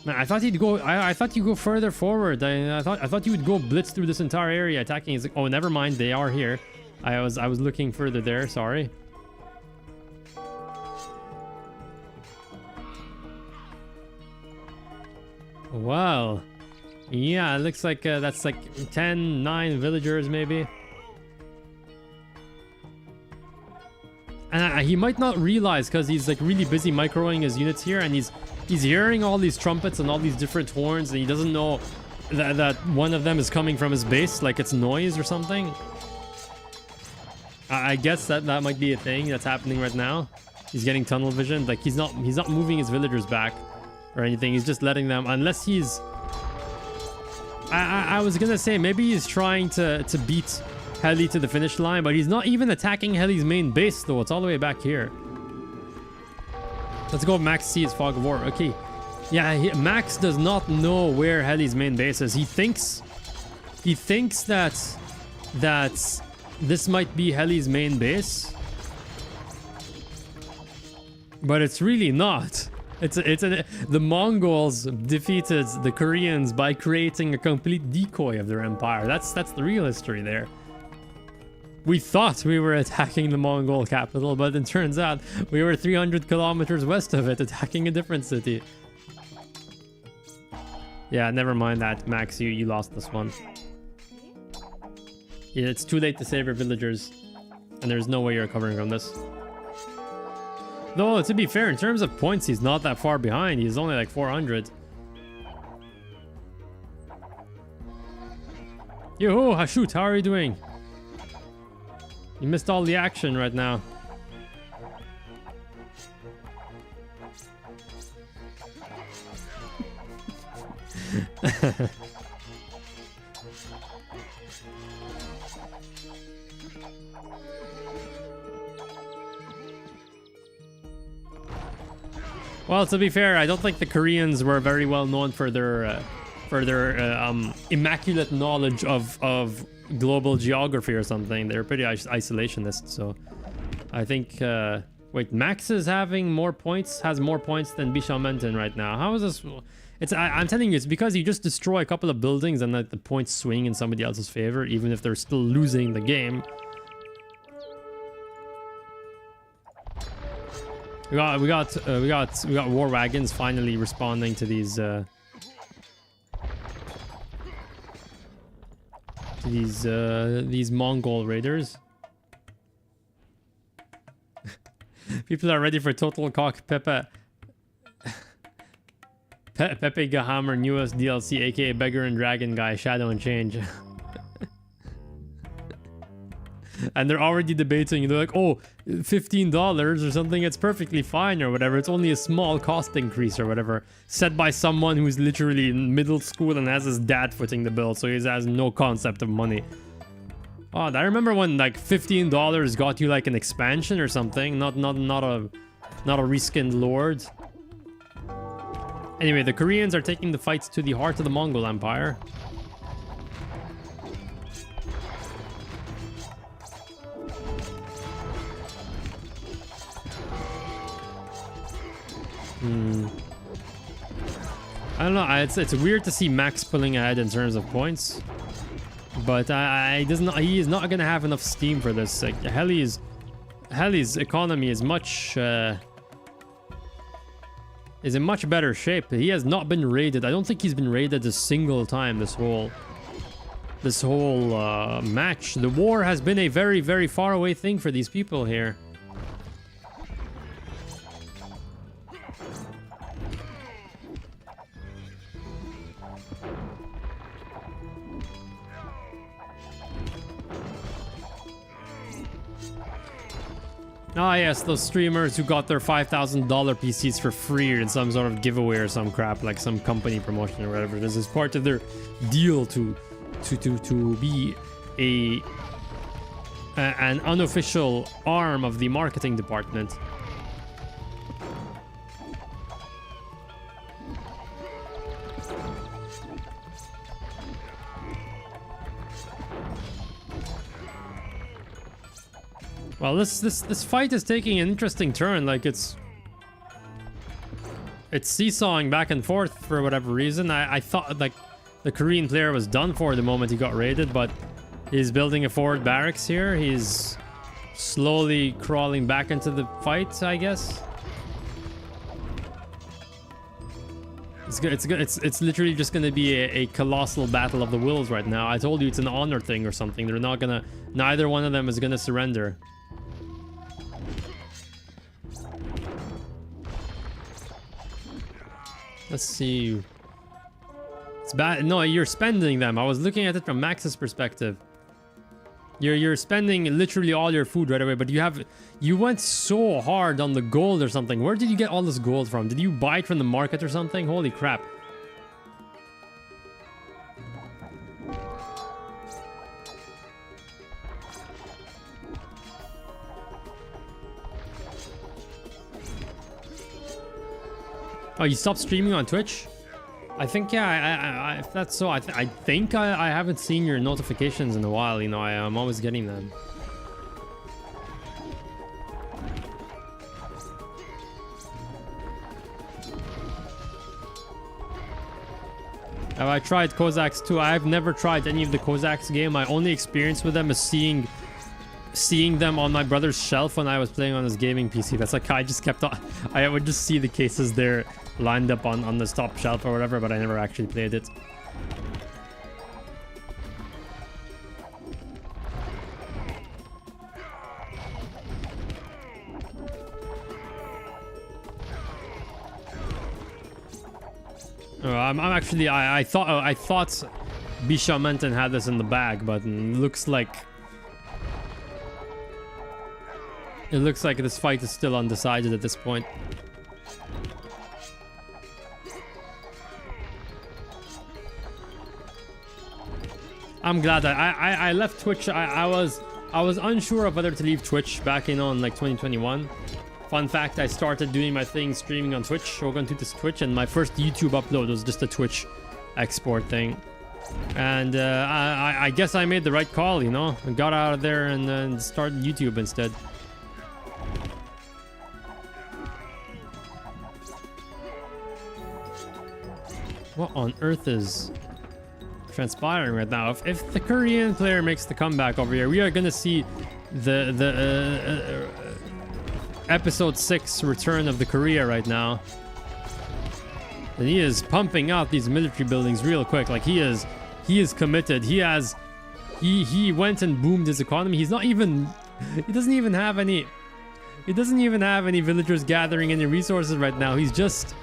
Man, I thought he'd go. I thought you'd go further forward. I thought you would go blitz through this entire area attacking. He's like, oh, never mind. They are here. I was looking further there. Sorry. Wow. Yeah, it looks like that's like 9 villagers maybe. And he might not realize because he's like really busy microing his units here, and he's hearing all these trumpets and all these different horns, and he doesn't know that one of them is coming from his base, like it's noise or something. I guess that might be a thing that's happening right now. He's getting tunnel vision. Like he's not moving his villagers back or anything. He's just letting them, unless he's... I was gonna say maybe he's trying to beat Heli to the finish line, but he's not even attacking Heli's main base though. It's all the way back here. Let's go Max see his Fog of War. Okay. Yeah, Max does not know where Heli's main base is. He thinks that this might be Heli's main base, but it's really not. The Mongols defeated the Koreans by creating a complete decoy of their empire. That's the real history there. We thought we were attacking the Mongol capital, but it turns out we were 300 kilometers west of it, attacking a different city. Yeah, never mind that, Max. You lost this one. Yeah, it's too late to save your villagers, and there's no way you're recovering from this. Though, to be fair, in terms of points, he's not that far behind. He's only like 400. Yo, Hashut, how are you doing? You missed all the action right now. Well, to be fair, I don't think the Koreans were very well known for their immaculate knowledge of global geography or something. They're pretty isolationist, so I think wait, Max is having more points, has more points than Bishamenten right now. How is this? I'm telling you, it's because you just destroy a couple of buildings and let the points swing in somebody else's favor, even if they're still losing the game. We got war wagons finally responding to these Mongol raiders. People are ready for total cock Pepe. Pepe Gahammer newest DLC, aka Beggar and Dragon guy, Shadow and Change. And they're already debating. They're like, oh, $15 or something, it's perfectly fine or whatever. It's only a small cost increase or whatever. Said by someone who's literally in middle school and has his dad footing the bill, so he has no concept of money. Oh, I remember when like $15 got you like an expansion or something, not a reskinned lord. Anyway, the Koreans are taking the fights to the heart of the Mongol Empire. I don't know. It's weird to see Max pulling ahead in terms of points, but he is not gonna have enough steam for this. Like Heli's economy is in much better shape. He has not been raided. I don't think he's been raided a single time this whole match. The war has been a very, very far away thing for these people here. Ah yes, those streamers who got their $5,000 PCs for free in some sort of giveaway or some crap, like some company promotion or whatever. This is part of their deal to be an unofficial arm of the marketing department. Well, this fight is taking an interesting turn. Like it's seesawing back and forth for whatever reason. I thought like the Korean player was done for the moment he got raided, but he's building a forward barracks here. He's slowly crawling back into the fight, I guess. It's literally just gonna be a colossal battle of the wills right now. I told you it's an honor thing or something. They're not gonna. Neither one of them is gonna surrender. Let's see. It's bad. No, you're spending them. I was looking at it from Max's perspective. You're spending literally all your food right away, but you went so hard on the gold or something. Where did you get all this gold from? Did you buy it from the market or something? Holy crap. Oh, you stopped streaming on Twitch? I think, yeah, if that's so, I think I haven't seen your notifications in a while, you know, I'm always getting them. Have I tried Cossacks too? I've never tried any of the Cossacks game. My only experience with them is seeing them on my brother's shelf when I was playing on his gaming PC. That's like, I just kept on, I would just see the cases there lined up on the top shelf or whatever, but I never actually played it. I'm actually, I thought Bishamenten had this in the bag, but it looks like this fight is still undecided at this point. I'm glad that I left Twitch. I was unsure of whether to leave Twitch back in like 2021. Fun fact, I started doing my thing streaming on Twitch, Shogun to this Twitch, and my first YouTube upload was just a Twitch export thing. And I guess I made the right call, you know? I got out of there and then started YouTube instead. What on earth is transpiring right now? If the Korean player makes the comeback over here, we are gonna see the episode 6 return of the Korea right now. And he is pumping out these military buildings real quick. Like he is committed. He went and boomed his economy. He doesn't even have any villagers gathering any resources right now. He's just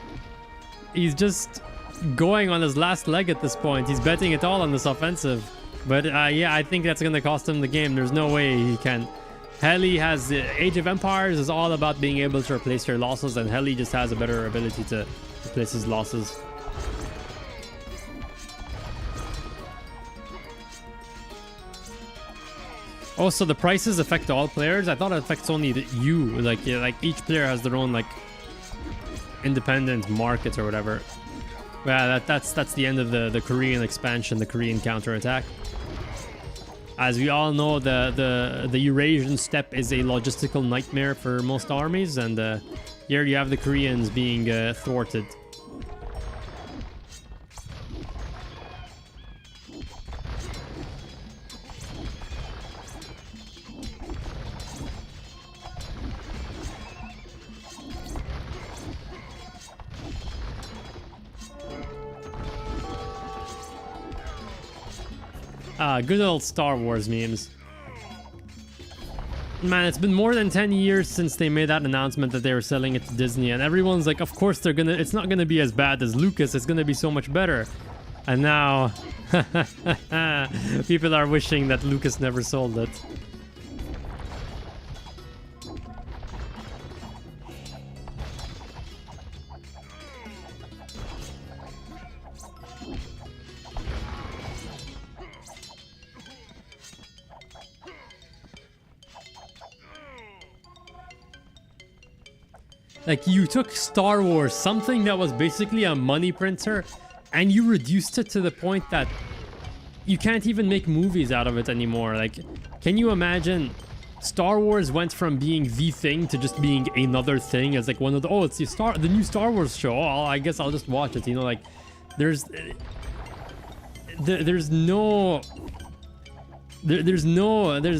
going on his last leg at this point. He's betting it all on this offensive. But yeah, I think that's gonna cost him the game. There's no way he can. Heli has the Age of Empires is all about being able to replace your losses, and Heli just has a better ability to replace his losses. Also, the prices affect all players. I thought it affects only you. Like each player has their own like independent markets or whatever. Yeah, that's the end of the Korean expansion, the Korean counterattack. As we all know, the Eurasian steppe is a logistical nightmare for most armies, and here you have the Koreans being thwarted. Good old Star Wars memes. Man, it's been more than 10 years since they made that announcement that they were selling it to Disney, and everyone's like, of course it's not gonna be as bad as Lucas, it's gonna be so much better. And now people are wishing that Lucas never sold it. Like, you took Star Wars, something that was basically a money printer, and you reduced it to the point that you can't even make movies out of it anymore. Like, can you imagine? Star Wars went from being the thing to just being another thing, as like one of the, oh, it's the new Star Wars show. Oh, I guess I'll just watch it. You know, like, there's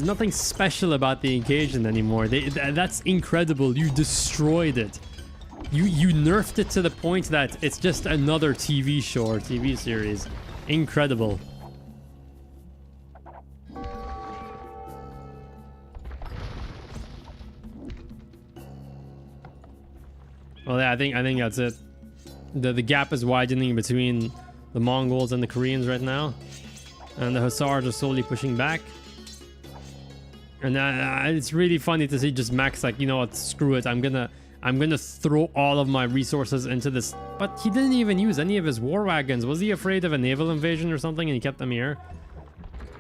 nothing special about the occasion anymore. That's incredible. You destroyed it. You nerfed it to the point that it's just another TV show or TV series. Incredible. Well, yeah, I think that's it. The gap is widening between the Mongols and the Koreans right now, and the Hussars are slowly pushing back. And it's really funny to see just Max like, you know what, screw it, I'm gonna throw all of my resources into this. But he didn't even use any of his war wagons. Was he afraid of a naval invasion or something and he kept them here?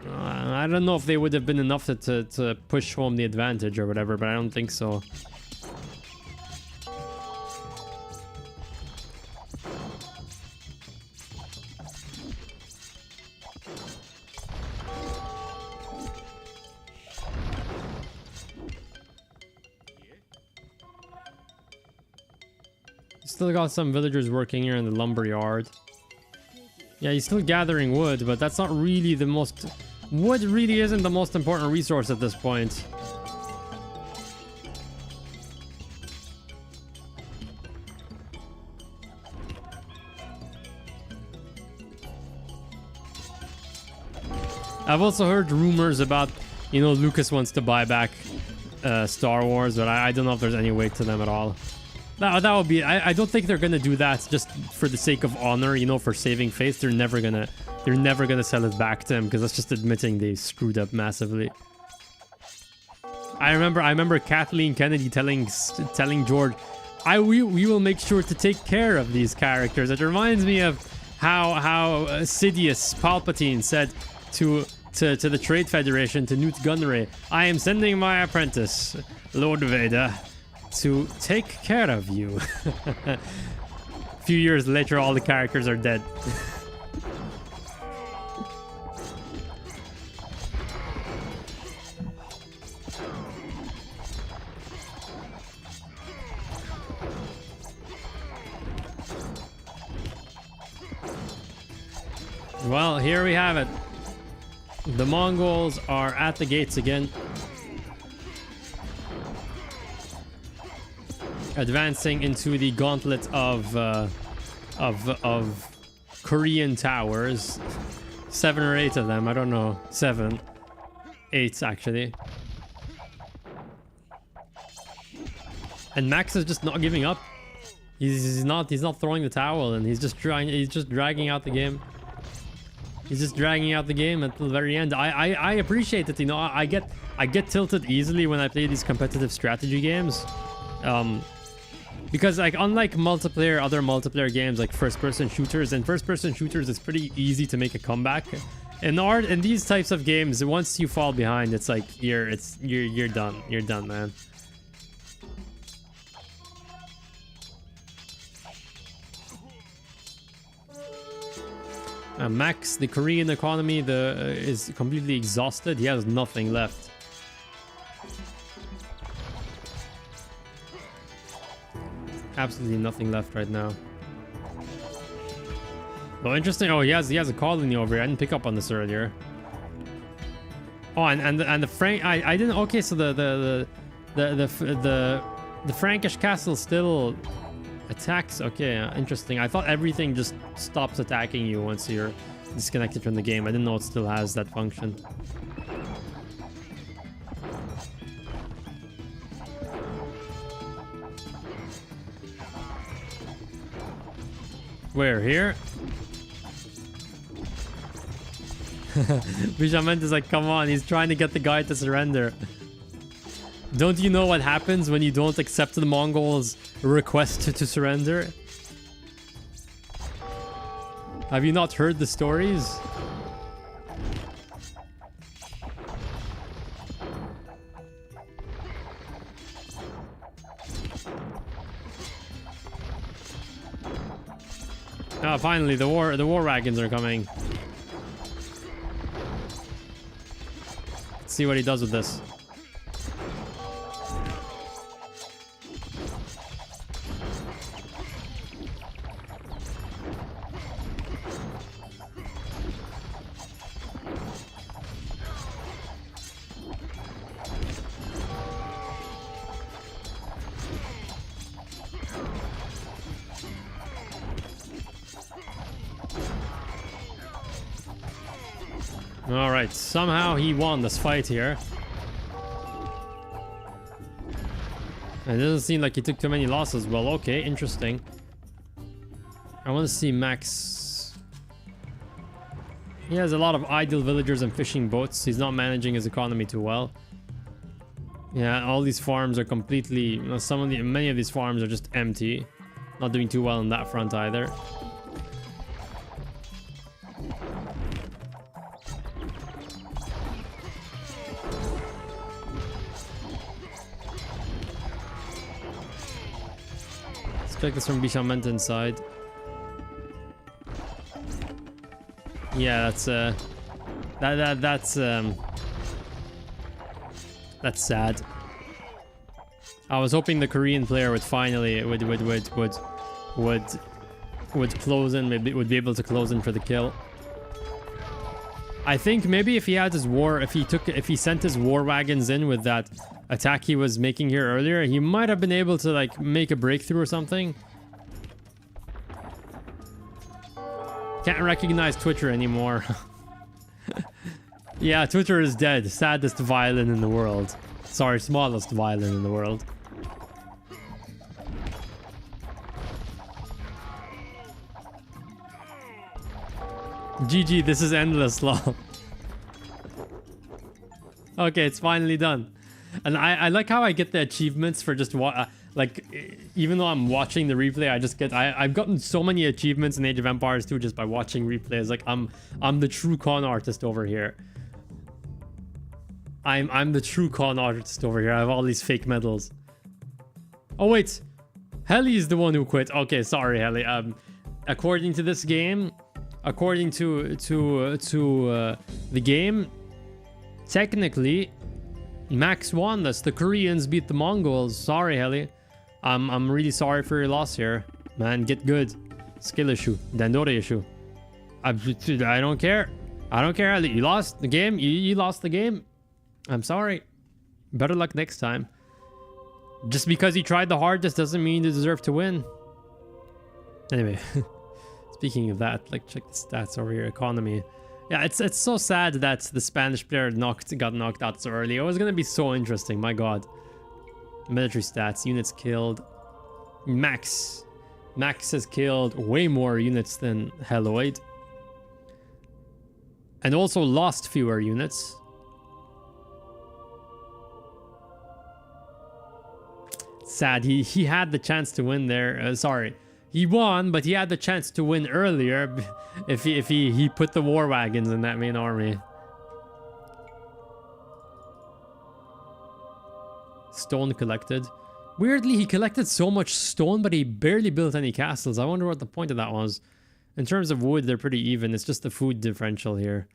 I don't know if they would have been enough to push home the advantage or whatever, but I don't think so. Still got some villagers working here in the lumber yard. Yeah, he's still gathering wood, but that's not really the most... Wood really isn't the most important resource at this point. I've also heard rumors about, you know, Lucas wants to buy back Star Wars, but I don't know if there's any weight to them at all. That would be... I don't think they're gonna do that just for the sake of honor, you know, for saving face. They're never gonna sell it back to him, because that's just admitting they screwed up massively. I remember Kathleen Kennedy telling George, we will make sure to take care of these characters. It reminds me of how Sidious Palpatine said to the Trade Federation, to Newt Gunray, I am sending my apprentice, Lord Vader, to take care of you. A few years later, all the characters are dead. Well, here we have it. The Mongols are at the gates again. Advancing into the gauntlet of Korean towers. 7 or 8 of them, I don't know. 7. 8 actually. And Max is just not giving up. He's not throwing the towel, and he's just dragging out the game. He's just dragging out the game until the very end. I appreciate it, you know. I get tilted easily when I play these competitive strategy games. Because like, unlike other multiplayer games like first-person shooters, it's pretty easy to make a comeback. In these types of games, once you fall behind, it's like you're done. You're done, man. Max, the Korean economy is completely exhausted. He has nothing left. Absolutely nothing left right now. Oh, interesting. Oh, he has a colony over here. I didn't pick up on this earlier. Oh, and the Frank. I didn't. Okay, so the Frankish castle still attacks. Okay, interesting. I thought everything just stops attacking you once you're disconnected from the game. I didn't know it still has that function. Where? Here? Bijament is like, come on, he's trying to get the guy to surrender. Don't you know what happens when you don't accept the Mongols' request to surrender? Have you not heard the stories? Oh, finally, the war wagons are coming. Let's see what he does with this. Alright, somehow he won this fight here. And it doesn't seem like he took too many losses. Well, okay, interesting. I want to see Max. He has a lot of idle villagers and fishing boats. He's not managing his economy too well. Yeah, all these farms are completely... many of these farms are just empty. Not doing too well on that front either. Let's check this from Bishamenta inside. Yeah, that's sad. I was hoping the Korean player would finally would close in, maybe would be able to close in for the kill. I think maybe if he had his if he sent his war wagons in with that attack he was making here earlier, he might have been able to like make a breakthrough or something. Can't recognize Twitter anymore. Yeah, Twitter is dead. Saddest violin in the world. Sorry, smallest violin in the world. GG, this is endless, lol. Okay, it's finally done. And I like how I get the achievements for just like, even though I'm watching the replay, I've gotten so many achievements in Age of Empires 2 just by watching replays. Like I'm the true con artist over here. I'm the true con artist over here. I have all these fake medals. Oh wait, Heli is the one who quit. Okay, sorry Heli. According to this game, according to the game, technically Max won this. The Koreans beat the Mongols. Sorry Heli. I'm really sorry for your loss here. Man, get good. Skill issue. Dandore issue. I don't care. I don't care. You lost the game. You lost the game. I'm sorry. Better luck next time. Just because you tried the hardest doesn't mean you deserve to win. Anyway. Speaking of that, like check the stats over here. Economy. Yeah, it's so sad that the Spanish player got knocked out so early. It was gonna be so interesting. My god. Military stats, units killed. Max has killed way more units than Heloid. And also lost fewer units. Sad, he had the chance to win there. Sorry. He won, but he had the chance to win earlier if he put the war wagons in that main army. Stone collected. Weirdly, he collected so much stone, but he barely built any castles. I wonder what the point of that was. In terms of wood, they're pretty even. It's just the food differential here.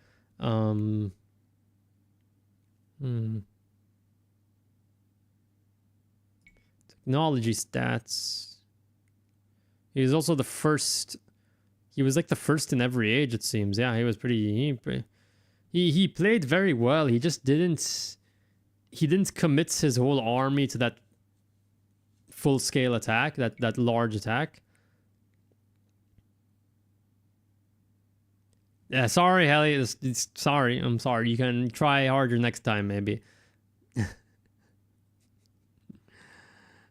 Technology stats. He was also the first. He was like the first in every age, it seems. Yeah, he was pretty. He played very well. He just didn't. He didn't commit his whole army to that full-scale attack, that large attack. Yeah, sorry, Heli. Sorry, I'm sorry. You can try harder next time, maybe.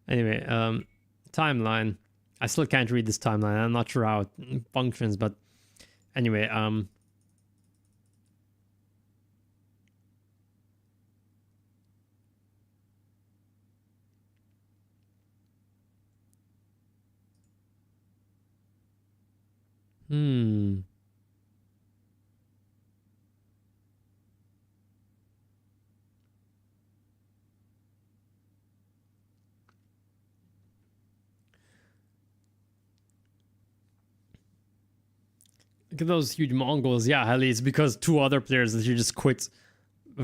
Anyway, timeline. I still can't read this timeline. I'm not sure how it functions, but anyway, Look at those huge Mongols. Yeah, Heli, it's because two other players that you just quit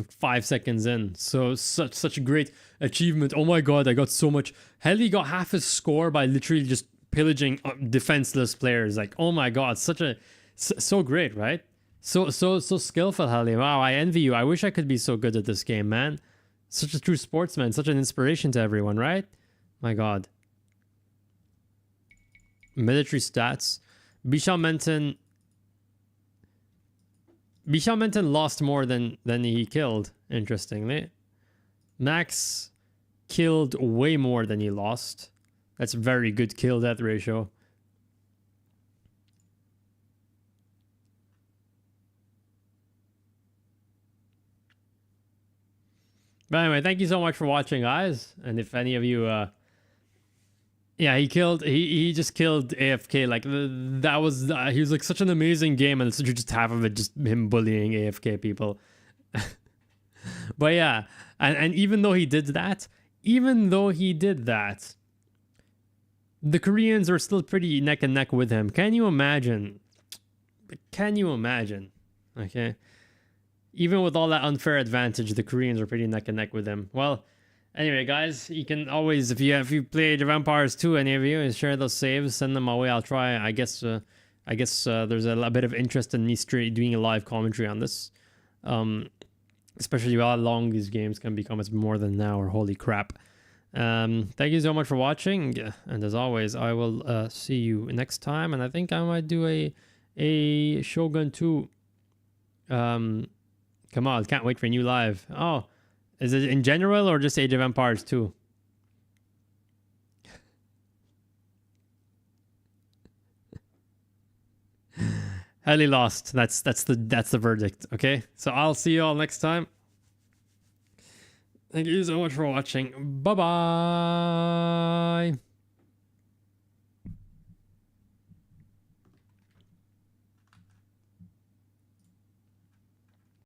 5 seconds in. So such a great achievement. Oh my god, I got so much. Heli got half his score by literally just pillaging defenseless players. Like, oh my god, so great, right? So skillful, Heli. Wow, I envy you. I wish I could be so good at this game, man. Such a true sportsman, such an inspiration to everyone, right? My god. Military stats. Bishamenten lost more than he killed, interestingly. Max killed way more than he lost. That's very good kill-death ratio. But anyway, thank you so much for watching, guys. And if any of you, yeah, he just killed AFK. Like that was, he was like such an amazing game, and it's just half of it just him bullying AFK people. But yeah, and even though he did that, the Koreans are still pretty neck and neck with him. Can you imagine? Can you imagine? Okay. Even with all that unfair advantage, the Koreans are pretty neck and neck with him. Well, anyway, guys, you can always, if you play Age of Empires 2, any of you, and share those saves, send them my way. I'll try. I guess there's a bit of interest in me doing a live commentary on this. Especially how long these games can become. It's more than an hour. Holy crap. Thank you so much for watching. And as always, I will see you next time. And I think I might do a Shogun 2. Come on, can't wait for a new live. Oh, is it in general or just Age of Empires 2? Highly lost. That's the verdict. Okay, so I'll see you all next time. Thank you so much for watching. Bye bye.